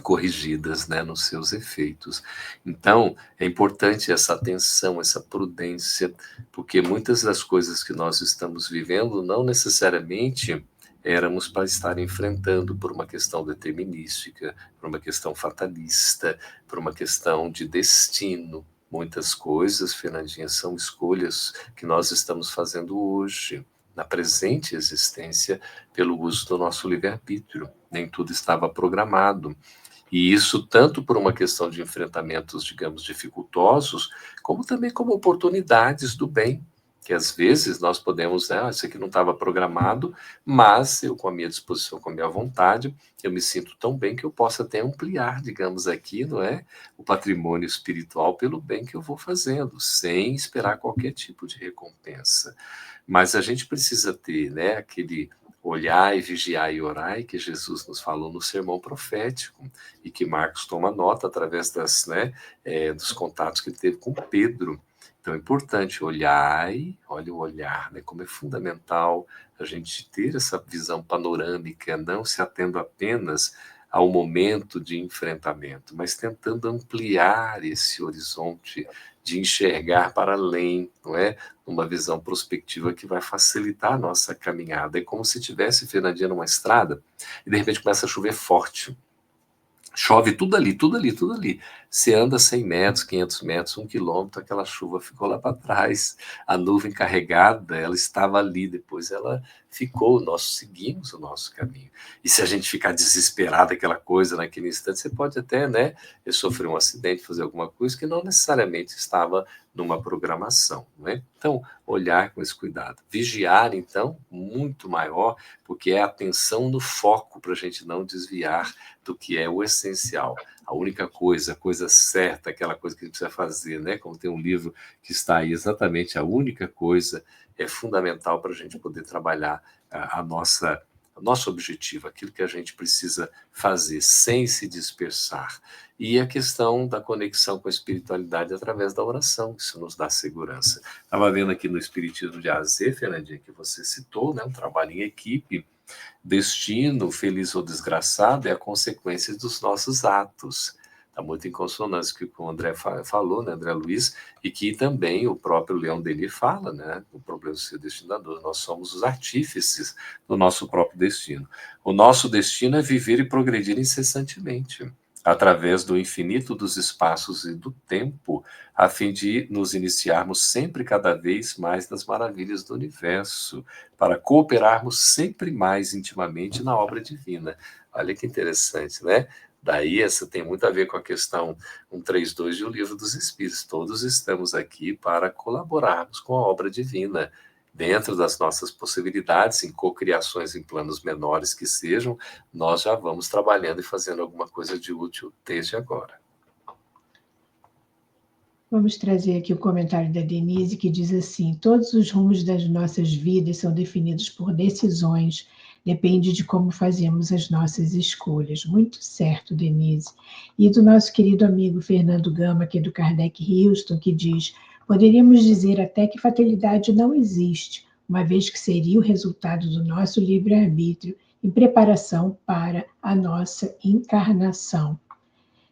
S3: corrigidas, né, nos seus efeitos. Então, é importante essa atenção, essa prudência, porque muitas das coisas que nós estamos vivendo não necessariamente éramos para estar enfrentando por uma questão determinística, por uma questão fatalista, por uma questão de destino. Muitas coisas, Fernandinha, são escolhas que nós estamos fazendo hoje, na presente existência, pelo uso do nosso livre-arbítrio. Nem tudo estava programado. E isso tanto por uma questão de enfrentamentos, digamos, dificultosos, como também como oportunidades do bem, que às vezes nós podemos, né, isso aqui não estava programado, mas eu com a minha disposição, com a minha vontade, eu me sinto tão bem que eu posso até ampliar, digamos aqui, não é, o patrimônio espiritual pelo bem que eu vou fazendo, sem esperar qualquer tipo de recompensa. Mas a gente precisa ter, né, aquele olhar e vigiar e orar que Jesus nos falou no sermão profético e que Marcos toma nota através dos contatos que ele teve com Pedro. Então é importante olhar, olha o olhar, né, como é fundamental a gente ter essa visão panorâmica, não se atendo apenas ao momento de enfrentamento, mas tentando ampliar esse horizonte de enxergar para além, não é? Uma visão prospectiva que vai facilitar a nossa caminhada. É como se tivesse, Fernandinha, numa estrada e de repente começa a chover forte. Chove tudo ali, tudo ali, tudo ali. Você anda 100 metros, 500 metros, 1 quilômetro, aquela chuva ficou lá para trás. A nuvem carregada, ela estava ali, depois ela ficou, nós seguimos o nosso caminho. E se a gente ficar desesperado, aquela coisa naquele instante, você pode até, né, sofrer um acidente, fazer alguma coisa que não necessariamente estava numa programação, né? Então, olhar com esse cuidado. Vigiar, então, muito maior, porque é a atenção no foco para a gente não desviar do que é o essencial. A única coisa, a coisa certa, aquela coisa que a gente precisa fazer, né? Como tem um livro que está aí, exatamente a única coisa é fundamental para a gente poder trabalhar o nosso objetivo, aquilo que a gente precisa fazer sem se dispersar. E a questão da conexão com a espiritualidade através da oração, que isso nos dá segurança. Estava vendo aqui no Espiritismo de Azê, Fernandinha, que você citou, né, um trabalho em equipe. Destino, feliz ou desgraçado, é a consequência dos nossos atos. Está muito em consonância com o que o André falou, né, André Luiz, e que também o próprio Leon Denis fala, né, o problema do ser destinador. Nós somos os artífices do nosso próprio destino. O nosso destino é viver e progredir incessantemente, através do infinito dos espaços e do tempo, a fim de nos iniciarmos sempre cada vez mais nas maravilhas do universo, para cooperarmos sempre mais intimamente na obra divina. Olha que interessante, né? Daí essa tem muito a ver com a questão 132 de O Livro dos Espíritos. Todos estamos aqui para colaborarmos com a obra divina, dentro das nossas possibilidades, em cocriações em planos menores que sejam, nós já vamos trabalhando e fazendo alguma coisa de útil desde agora.
S2: Vamos trazer aqui o comentário da Denise, que diz assim: todos os rumos das nossas vidas são definidos por decisões, depende de como fazemos as nossas escolhas. Muito certo, Denise. E do nosso querido amigo Fernando Gama, aqui do Kardec Houston, que diz: poderíamos dizer até que fatalidade não existe, uma vez que seria o resultado do nosso livre-arbítrio em preparação para a nossa encarnação.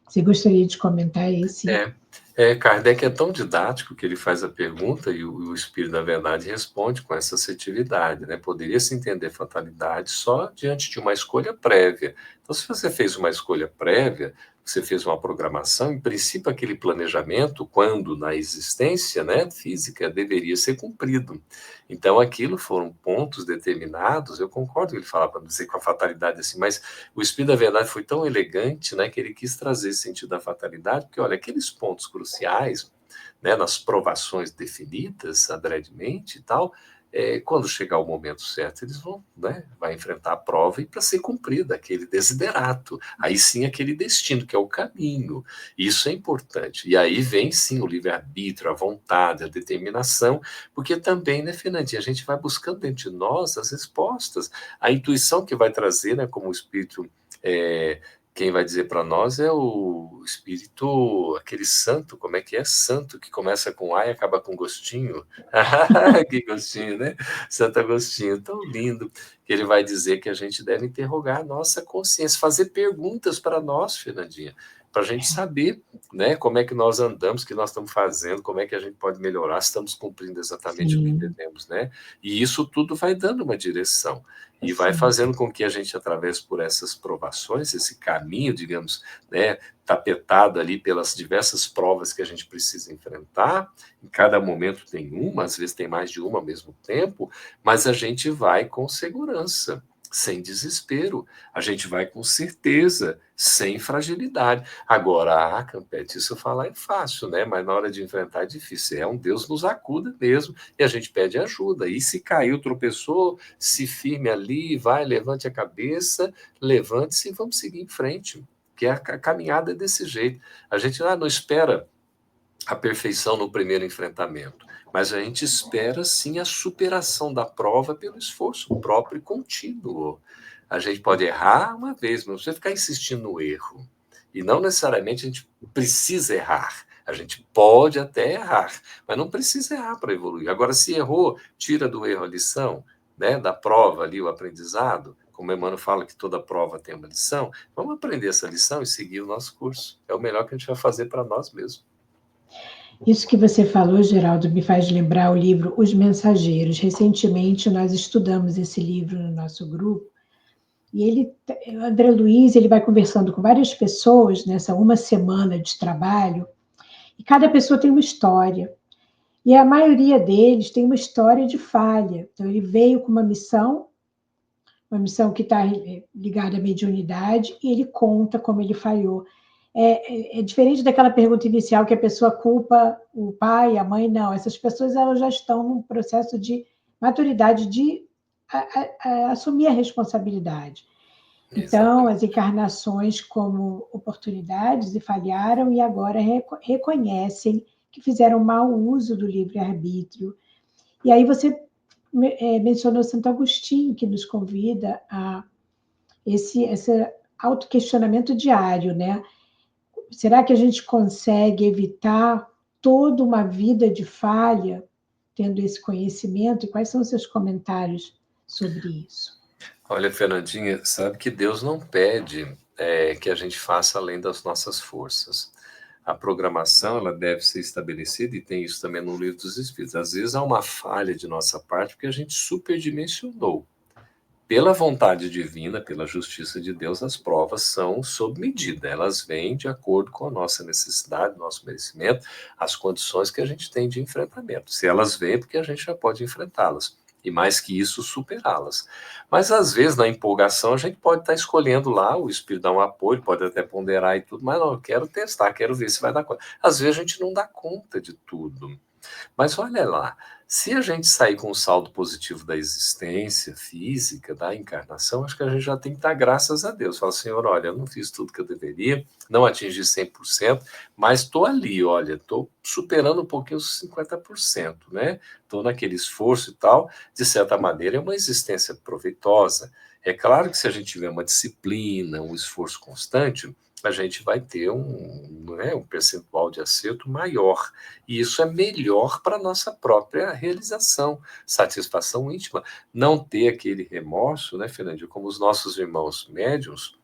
S2: Você gostaria de comentar esse?
S3: Kardec é tão didático que ele faz a pergunta e o Espírito da Verdade responde com essa assertividade, né? Poderia-se entender fatalidade só diante de uma escolha prévia. Então, se você fez uma escolha prévia, você fez uma programação, em princípio aquele planejamento, quando na existência, né, física, deveria ser cumprido. Então, aquilo foram pontos determinados, eu concordo que ele fala para dizer com a fatalidade assim, mas o Espírito da Verdade foi tão elegante, né, que ele quis trazer esse sentido da fatalidade, porque, olha, aqueles pontos cruciais, né, nas provações definidas adredemente e tal, quando chegar o momento certo, eles vão, né, vai enfrentar a prova e para ser cumprida aquele desiderato, aí sim aquele destino, que é o caminho. Isso é importante. E aí vem sim o livre-arbítrio, a vontade, a determinação, porque também, né, Fernandinha, a gente vai buscando dentro de nós as respostas, a intuição que vai trazer, né, como o Espírito, quem vai dizer para nós é o Espírito, aquele santo, como é que é? Santo, que começa com A e acaba com gostinho. Que gostinho, né? Santo Agostinho, tão lindo, que ele vai dizer que a gente deve interrogar a nossa consciência, fazer perguntas para nós, Fernandinha, para a gente saber, né, como é que nós andamos, o que nós estamos fazendo, como é que a gente pode melhorar, se estamos cumprindo exatamente o que
S2: Sim,
S3: devemos, né? E isso tudo vai dando uma direção e vai
S2: sim.
S3: fazendo com que a gente atravesse por essas provações, esse caminho, digamos, né, tapetado ali pelas diversas provas que a gente precisa enfrentar. Em cada momento tem uma, às vezes tem mais de uma ao mesmo tempo, mas a gente vai com segurança, sem desespero, a gente vai com certeza, sem fragilidade. Agora, Campete, isso falar é fácil, né? Mas na hora de enfrentar é difícil. É um Deus nos acuda mesmo e a gente pede ajuda. E se caiu, tropeçou, se firme ali, vai, levante a cabeça, levante-se e vamos seguir em frente. Que a caminhada é desse jeito. A gente não espera a perfeição no primeiro enfrentamento, mas a gente espera sim a superação da prova pelo esforço próprio e contínuo. A gente pode errar uma vez, mas não precisa ficar insistindo no erro. E não necessariamente a gente precisa errar. A gente pode até errar, mas não precisa errar para evoluir. Agora, se errou, tira do erro a lição, né, da prova ali o aprendizado. Como o Emmanuel fala que toda prova tem uma lição, vamos aprender essa lição e seguir o nosso curso. É o melhor que a gente vai fazer para nós mesmos.
S2: Isso que você falou, Geraldo, me faz lembrar o livro Os Mensageiros. Recentemente nós estudamos esse livro no nosso grupo e o André Luiz, ele vai conversando com várias pessoas nessa uma semana de trabalho e cada pessoa tem uma história. E a maioria deles tem uma história de falha. Então ele veio com uma missão que está ligada à mediunidade e ele conta como ele falhou. É diferente daquela pergunta inicial que a pessoa culpa o pai, a mãe, não. Essas pessoas elas já estão num processo de maturidade de assumir a responsabilidade. Então,
S3: Exatamente.
S2: as encarnações como oportunidades e falharam e agora reconhecem que fizeram mau uso do livre-arbítrio. E aí você mencionou Santo Agostinho, que nos convida a esse autoquestionamento diário, né? Será que a gente consegue evitar toda uma vida de falha tendo esse conhecimento? E quais são os seus comentários sobre isso?
S3: Olha, Fernandinha, sabe que Deus não pede que a gente faça além das nossas forças. A programação ela deve ser estabelecida, e tem isso também no Livro dos Espíritos. Às vezes há uma falha de nossa parte porque a gente superdimensionou. Pela vontade divina, pela justiça de Deus, as provas são sob medida. Elas vêm de acordo com a nossa necessidade, nosso merecimento, as condições que a gente tem de enfrentamento. Se elas vêm, é porque a gente já pode enfrentá-las. E mais que isso, superá-las. Mas às vezes, na empolgação, a gente pode estar escolhendo lá, o Espírito dá um apoio, pode até ponderar e tudo, mas não, eu quero testar, quero ver se vai dar conta. Às vezes a gente não dá conta de tudo. Mas olha lá, se a gente sair com um saldo positivo da existência física, da encarnação, acho que a gente já tem que dar graças a Deus. Fala, Senhor, olha, eu não fiz tudo que eu deveria, não atingi 100%, mas estou ali, olha, estou superando um pouquinho os 50%, né? Estou naquele esforço e tal. De certa maneira, é uma existência proveitosa. É claro que se a gente tiver uma disciplina, um esforço constante, a gente vai ter um percentual de acerto maior. E isso é melhor para a nossa própria realização, satisfação íntima. Não ter aquele remorso, né, Fernandinho, como os nossos irmãos médiuns,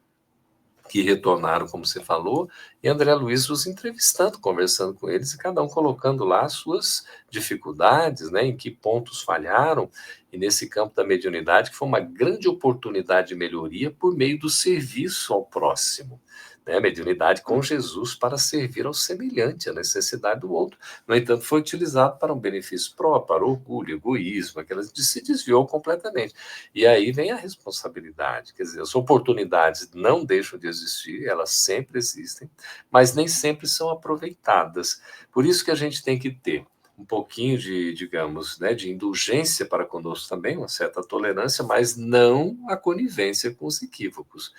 S3: que retornaram, como você falou, e André Luiz os entrevistando, conversando com eles, e cada um colocando lá as suas dificuldades, né, em que pontos falharam, e nesse campo da mediunidade, que foi uma grande oportunidade de melhoria por meio do serviço ao próximo. Né, mediunidade com Jesus para servir ao semelhante, à necessidade do outro. No entanto, foi utilizado para um benefício próprio, para orgulho, egoísmo, se desviou completamente. E aí vem a responsabilidade, quer dizer, as oportunidades não deixam de existir, elas sempre existem, mas nem sempre são aproveitadas. Por isso que a gente tem que ter um pouquinho de, digamos, né, de indulgência para conosco também, uma certa tolerância, mas não a conivência com os equívocos.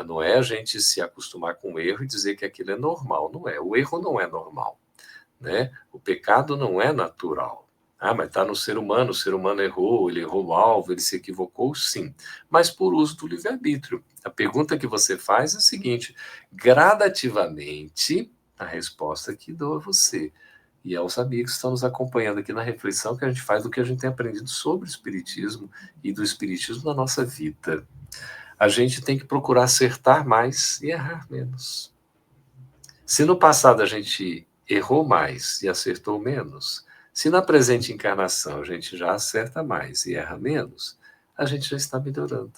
S3: Não é a gente se acostumar com o erro e dizer que aquilo é normal, não é. O erro não é normal, né? O pecado não é natural. Mas está no ser humano, o ser humano errou, ele errou o alvo, ele se equivocou, sim, mas por uso do livre-arbítrio. A pergunta que você faz é a seguinte: gradativamente, a resposta que dou a você e aos amigos que estão nos acompanhando aqui na reflexão que a gente faz do que a gente tem aprendido sobre o Espiritismo e do Espiritismo na nossa vida. A gente tem que procurar acertar mais e errar menos. Se no passado a gente errou mais e acertou menos, se na presente encarnação a gente já acerta mais e erra menos, a gente já está melhorando.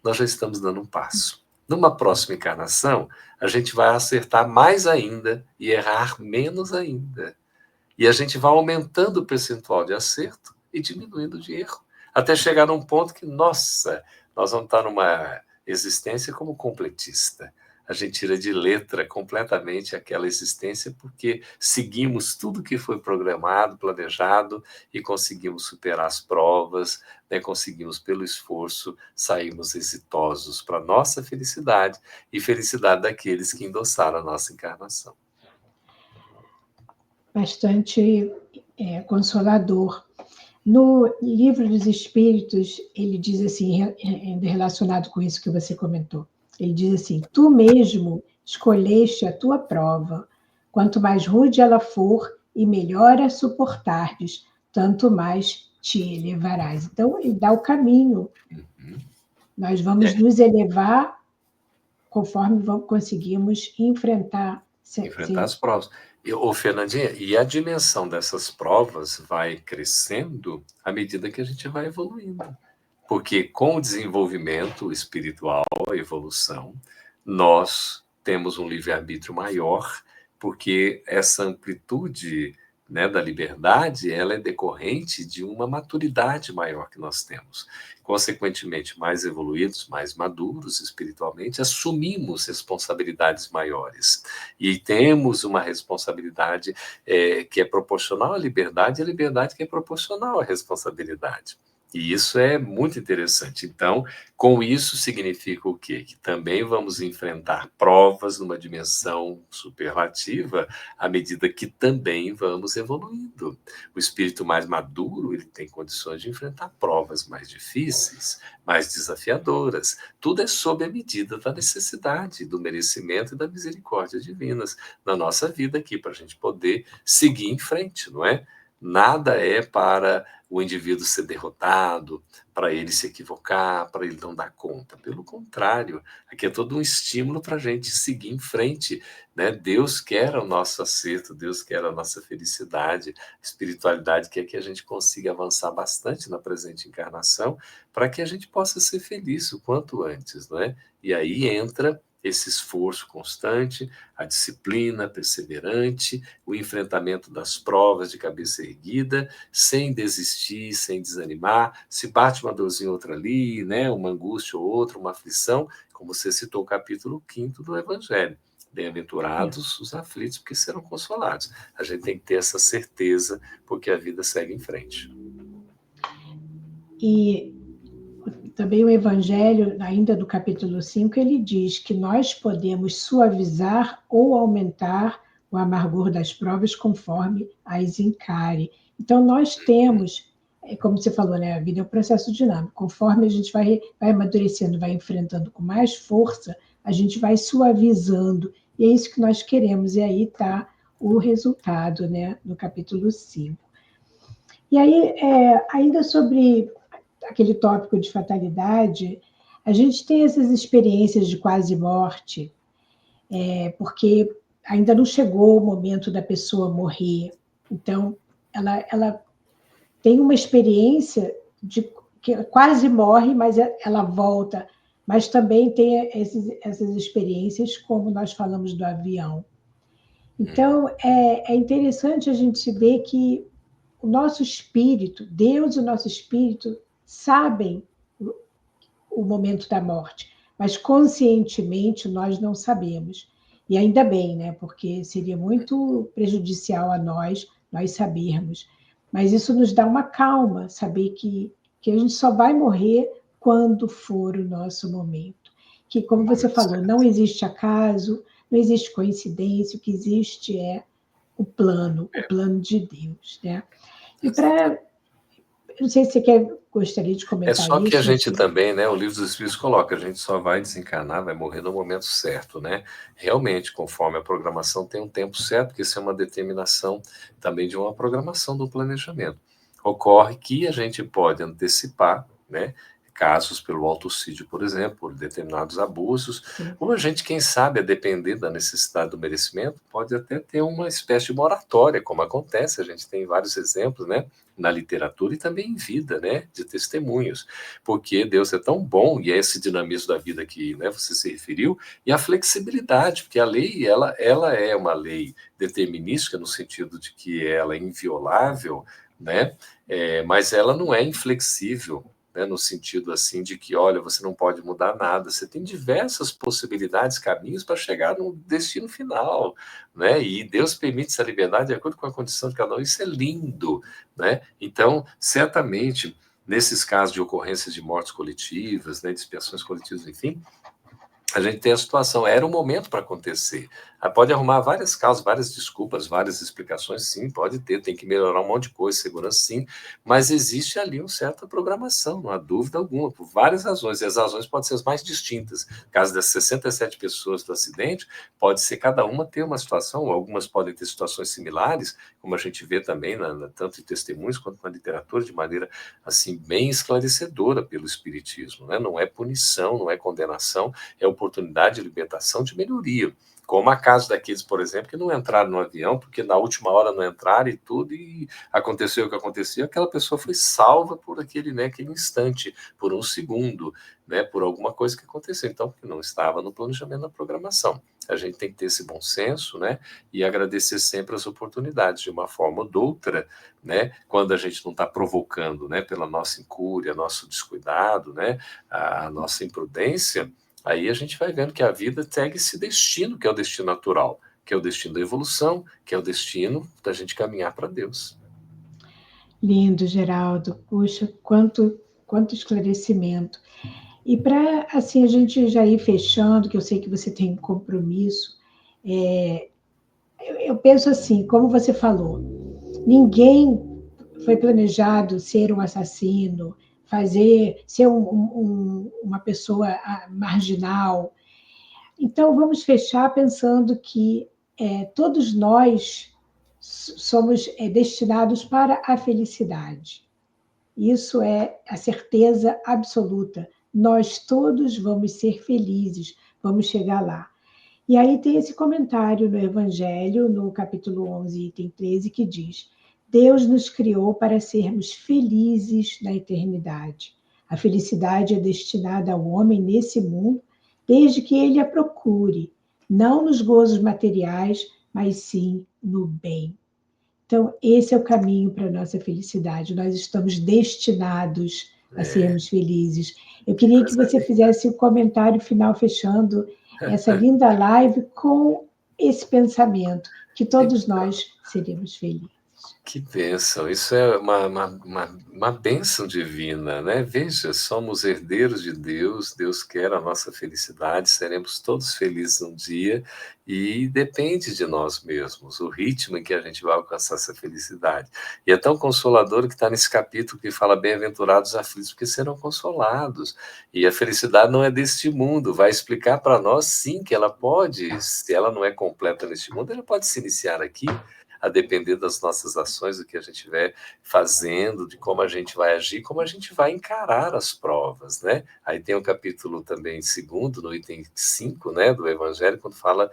S3: Nós já estamos dando um passo. Numa próxima encarnação, a gente vai acertar mais ainda e errar menos ainda. E a gente vai aumentando o percentual de acerto e diminuindo de erro, até chegar num ponto que, nossa, nós vamos estar numa existência como completista. A gente tira de letra completamente aquela existência porque seguimos tudo que foi programado, planejado e conseguimos superar as provas, né? Conseguimos, pelo esforço, sairmos exitosos para a nossa felicidade e felicidade daqueles que endossaram a nossa encarnação.
S2: Bastante consolador. No Livro dos Espíritos, ele diz assim, relacionado com isso que você comentou, ele diz assim: tu mesmo escolheste a tua prova, quanto mais rude ela for e melhor a suportardes, tanto mais te elevarás. Então, ele dá o caminho. Nós vamos nos elevar conforme conseguimos enfrentar
S3: as provas. Fernandinha, e a dimensão dessas provas vai crescendo à medida que a gente vai evoluindo. Porque com o desenvolvimento espiritual, a evolução, nós temos um livre-arbítrio maior, porque essa amplitude, né, da liberdade, ela é decorrente de uma maturidade maior que nós temos. Consequentemente, mais evoluídos, mais maduros espiritualmente, assumimos responsabilidades maiores. E temos uma responsabilidade que é proporcional à liberdade, e a liberdade que é proporcional à responsabilidade. E isso é muito interessante. Então, com isso significa o quê? Que também vamos enfrentar provas numa dimensão superlativa à medida que também vamos evoluindo. O espírito mais maduro, ele tem condições de enfrentar provas mais difíceis, mais desafiadoras. Tudo é sob a medida da necessidade, do merecimento e da misericórdia divinas na nossa vida aqui, para a gente poder seguir em frente, não é? Nada é para o indivíduo ser derrotado, para ele se equivocar, para ele não dar conta. Pelo contrário, aqui é todo um estímulo para a gente seguir em frente, né? Deus quer o nosso acerto, Deus quer a nossa felicidade, a espiritualidade quer que a gente consiga avançar bastante na presente encarnação, para que a gente possa ser feliz o quanto antes, não é? E aí entra esse esforço constante, a disciplina perseverante, o enfrentamento das provas de cabeça erguida, sem desistir, sem desanimar. Se bate uma dorzinha outra ali, né, uma angústia ou outra, uma aflição, como você citou o capítulo 5º do Evangelho. Bem-aventurados os aflitos, porque serão consolados. A gente tem que ter essa certeza, porque a vida segue em frente.
S2: E também o Evangelho, ainda do capítulo 5, ele diz que nós podemos suavizar ou aumentar o amargor das provas conforme as encare. Então, nós temos, como você falou, né, a vida é um processo dinâmico. Conforme a gente vai amadurecendo, vai enfrentando com mais força, a gente vai suavizando. E é isso que nós queremos. E aí está o resultado, né, no capítulo 5. E aí, ainda sobre aquele tópico de fatalidade, a gente tem essas experiências de quase morte, porque ainda não chegou o momento da pessoa morrer. Então, ela tem uma experiência de que quase morre, mas ela volta. Mas também tem essas experiências, como nós falamos do avião. Então, é interessante a gente ver que o nosso espírito, Deus e o nosso espírito, sabem o momento da morte, mas conscientemente nós não sabemos. E ainda bem, né? Porque seria muito prejudicial a nós nós sabermos. Mas isso nos dá uma calma, saber que a gente só vai morrer quando for o nosso momento. Que, como você falou, não existe acaso, não existe coincidência, o que existe é o plano de Deus, né? E não sei se você gostaria de
S3: É
S2: comentar
S3: só que a
S2: isso.
S3: gente também, né, o Livro dos Espíritos coloca, a gente só vai desencarnar, vai morrer no momento certo, né? Realmente, conforme a programação tem um tempo certo, porque isso é uma determinação também de uma programação do planejamento. Ocorre que a gente pode antecipar, né, casos pelo autocídio, por exemplo, por determinados abusos,
S2: Sim.
S3: ou a gente, quem sabe, a depender da necessidade do merecimento, pode até ter uma espécie de moratória, como acontece, a gente tem vários exemplos, né, na literatura e também em vida, né, de testemunhos, porque Deus é tão bom, e é esse dinamismo da vida que, né, você se referiu, e a flexibilidade, porque a lei, ela é uma lei determinística, no sentido de que ela é inviolável, né, mas ela não é inflexível, né, no sentido assim de que, olha, você não pode mudar nada, você tem diversas possibilidades, caminhos para chegar no destino final, né, e Deus permite essa liberdade de acordo com a condição de cada um, isso é lindo, né, então, certamente, nesses casos de ocorrências de mortes coletivas, né, de expiações coletivas, enfim, a gente tem a situação, era o momento para acontecer. Pode arrumar várias causas, várias desculpas, várias explicações, sim, pode ter, tem que melhorar um monte de coisa, segurança, sim, mas existe ali uma certa programação, não há dúvida alguma, por várias razões, e as razões podem ser as mais distintas. No caso das 67 pessoas do acidente, pode ser cada uma ter uma situação, algumas podem ter situações similares, como a gente vê também, tanto em testemunhos quanto na literatura, de maneira assim bem esclarecedora pelo Espiritismo, né? Não é punição, não é condenação, é oportunidade de libertação, de melhoria. Como a caso daqueles, por exemplo, que não entraram no avião, porque na última hora não entraram e tudo, e aconteceu o que aconteceu, aquela pessoa foi salva por aquele, né, aquele instante, por um segundo, né, por alguma coisa que aconteceu. Então, que não estava no planejamento, na programação. A gente tem que ter esse bom senso, né, e agradecer sempre as oportunidades, de uma forma ou de outra, né, quando a gente não está provocando, né, pela nossa incúria, nosso descuidado, né, a nossa imprudência. Aí a gente vai vendo que a vida segue esse destino, que é o destino natural, que é o destino da evolução, que é o destino da gente caminhar para Deus.
S2: Lindo, Geraldo. Puxa, quanto esclarecimento. E para assim a gente já ir fechando, que eu sei que você tem um compromisso, eu penso assim, como você falou, ninguém foi planejado ser um assassino, ser uma pessoa marginal. Então vamos fechar pensando que todos nós somos destinados para a felicidade. Isso é a certeza absoluta. Nós todos vamos ser felizes, vamos chegar lá. E aí tem esse comentário no Evangelho, no capítulo 11, item 13, que diz: Deus nos criou para sermos felizes na eternidade. A felicidade é destinada ao homem nesse mundo, desde que ele a procure, não nos gozos materiais, mas sim no bem. Então, esse é o caminho para a nossa felicidade. Nós estamos destinados a sermos felizes. Eu
S3: Que
S2: queria que
S3: coisa
S2: você fizesse o comentário final, fechando essa
S3: linda.
S2: linda live com esse pensamento, que todos nós seremos felizes.
S3: Que bênção, isso é uma bênção divina, né? Veja, somos herdeiros de Deus, Deus quer a nossa felicidade, seremos todos felizes um dia e depende de nós mesmos, o ritmo em que a gente vai alcançar essa felicidade. E é tão consolador que está nesse capítulo que fala bem-aventurados os aflitos, porque serão consolados. E a felicidade não é deste mundo, vai explicar para nós, sim, que ela pode, se ela não é completa neste mundo, ela pode se iniciar aqui, a depender das nossas ações, do que a gente estiver fazendo, de como a gente vai agir, como a gente vai encarar as provas, né? Aí tem o capítulo também segundo, no item 5, né, do Evangelho, quando fala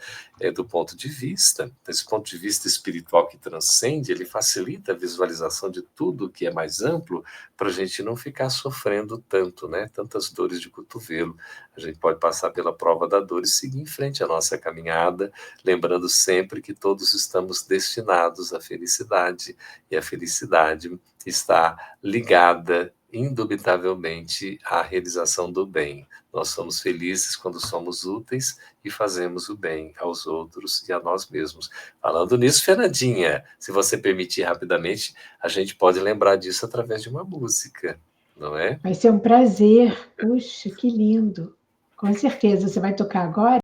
S3: do ponto de vista. Esse ponto de vista espiritual que transcende, ele facilita a visualização de tudo que é mais amplo, para a gente não ficar sofrendo tanto, né? Tantas dores de cotovelo. A gente pode passar pela prova da dor e seguir em frente a nossa caminhada, lembrando sempre que todos estamos destinados à felicidade, e a felicidade está ligada indubitavelmente à realização do bem. Nós somos felizes quando somos úteis e fazemos o bem aos outros e a nós mesmos. Falando nisso, Fernandinha, se você permitir rapidamente, a gente pode lembrar disso através de uma música, não é?
S2: Vai ser um prazer. Puxa, que lindo. Com certeza. Você vai tocar agora?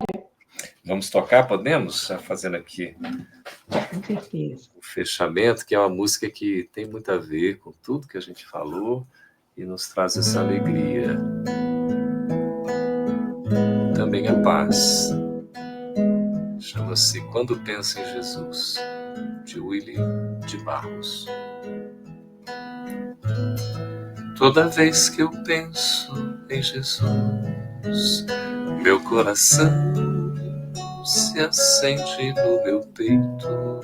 S3: Vamos tocar, podemos? Já fazendo aqui
S2: Com certeza.
S3: o fechamento, que é uma música que tem muito a ver com tudo que a gente falou e nos traz essa alegria. Também a paz. Chama-se Quando Penso em Jesus, de Willy de Barros. Toda vez que eu penso em Jesus, meu coração se acende no meu peito.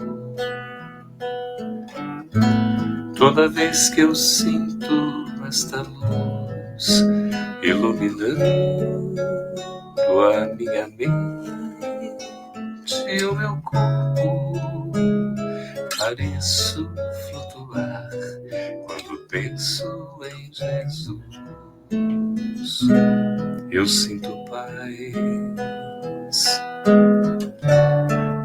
S3: Toda vez que eu sinto esta luz iluminando a minha mente e o meu corpo, pareço flutuar quando penso em Jesus. Eu sinto paz.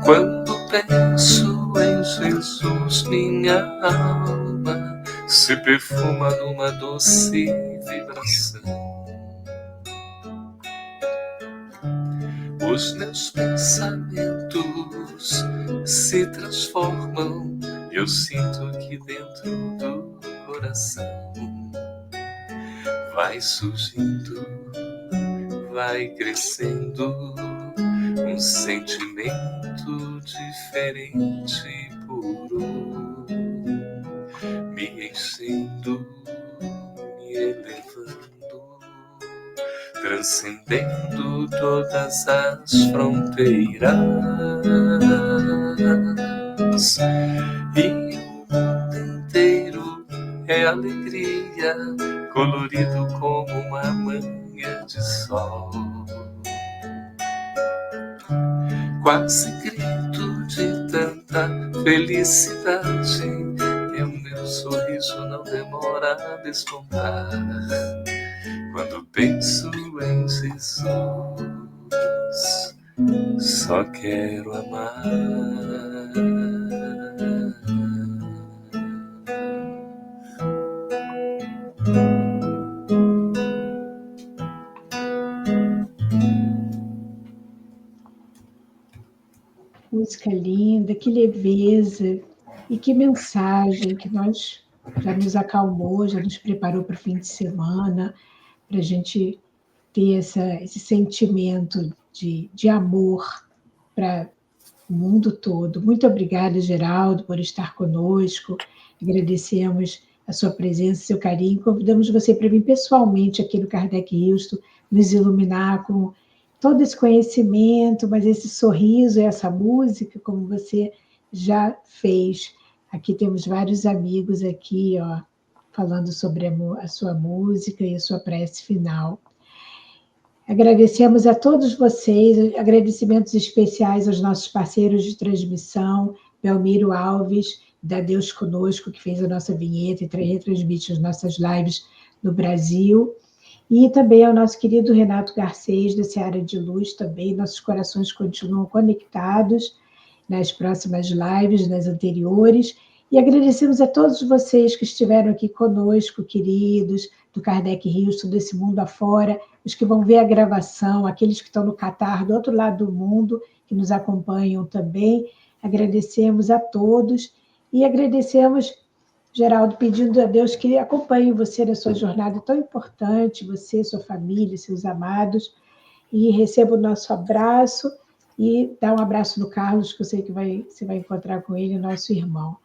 S3: Quando penso em Jesus, minha alma se perfuma numa doce vibração. Os meus pensamentos se transformam e eu sinto aqui dentro do coração vai surgindo, vai crescendo um sentimento diferente e puro, me enchendo, me elevando, transcendendo todas as fronteiras. E o mundo inteiro é alegria, colorido como uma manhã de sol. Quase grito de tanta felicidade, e o meu sorriso não demora a despontar. Quando penso em Jesus, só quero amar.
S2: Música linda, que leveza e que mensagem que nós já nos acalmou, já nos preparou para o fim de semana, para a gente ter esse sentimento de amor para o mundo todo. Muito obrigada, Geraldo, por estar conosco. Agradecemos a sua presença, seu carinho. Convidamos você para vir pessoalmente aqui no Kardec Houston, nos iluminar com todo esse conhecimento, mas esse sorriso e essa música, como você já fez. Aqui temos vários amigos aqui, ó, falando sobre a sua música e a sua prece final. Agradecemos a todos vocês, agradecimentos especiais aos nossos parceiros de transmissão, Belmiro Alves, da Deus Conosco, que fez a nossa vinheta e retransmite as nossas lives no Brasil, e também ao nosso querido Renato Garcês, da Seara de Luz, também. Nossos corações continuam conectados nas próximas lives, nas anteriores, e agradecemos a todos vocês que estiveram aqui conosco, queridos, do Kardec Houston, desse mundo afora, os que vão ver a gravação, aqueles que estão no Catar, do outro lado do mundo, que nos acompanham também. Agradecemos a todos e agradecemos, Geraldo, pedindo a Deus que acompanhe você na sua jornada tão importante, você, sua família, seus amados, e receba o nosso abraço e dá um abraço no Carlos, que eu sei que você vai encontrar com ele, nosso irmão.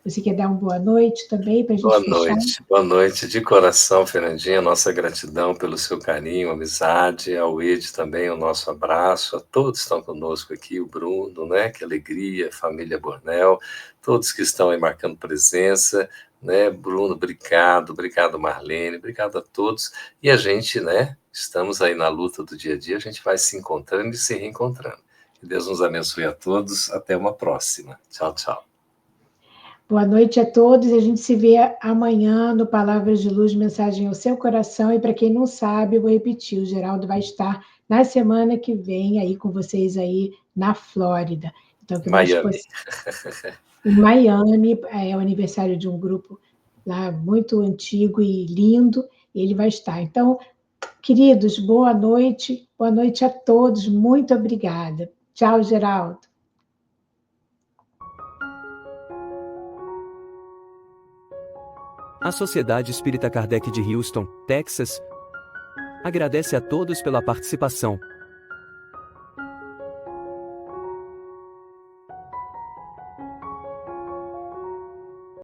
S2: Você quer dar uma boa noite também para a gente fechar?
S3: Boa noite, de coração, Fernandinha, nossa gratidão pelo seu carinho, amizade, ao Ed também, o nosso abraço, a todos que estão conosco aqui, o Bruno, né, que alegria, família Bornel, todos que estão aí marcando presença, né, Bruno, obrigado Marlene, obrigado a todos, e a gente, né, estamos aí na luta do dia a dia, a gente vai se encontrando e se reencontrando. Que Deus nos abençoe a todos, até uma próxima. Tchau, tchau.
S2: Boa noite a todos. A gente se vê amanhã no Palavras de Luz, Mensagem ao Seu Coração. E para quem não sabe, eu vou repetir, o Geraldo vai estar na semana que vem aí com vocês aí na Flórida. Então, que nós
S3: Miami.
S2: em Miami, é o aniversário de um grupo lá muito antigo e lindo, e ele vai estar. Então, queridos, boa noite a todos, muito obrigada. Tchau, Geraldo.
S1: A Sociedade Espírita Kardec de Houston, Texas, agradece a todos pela participação.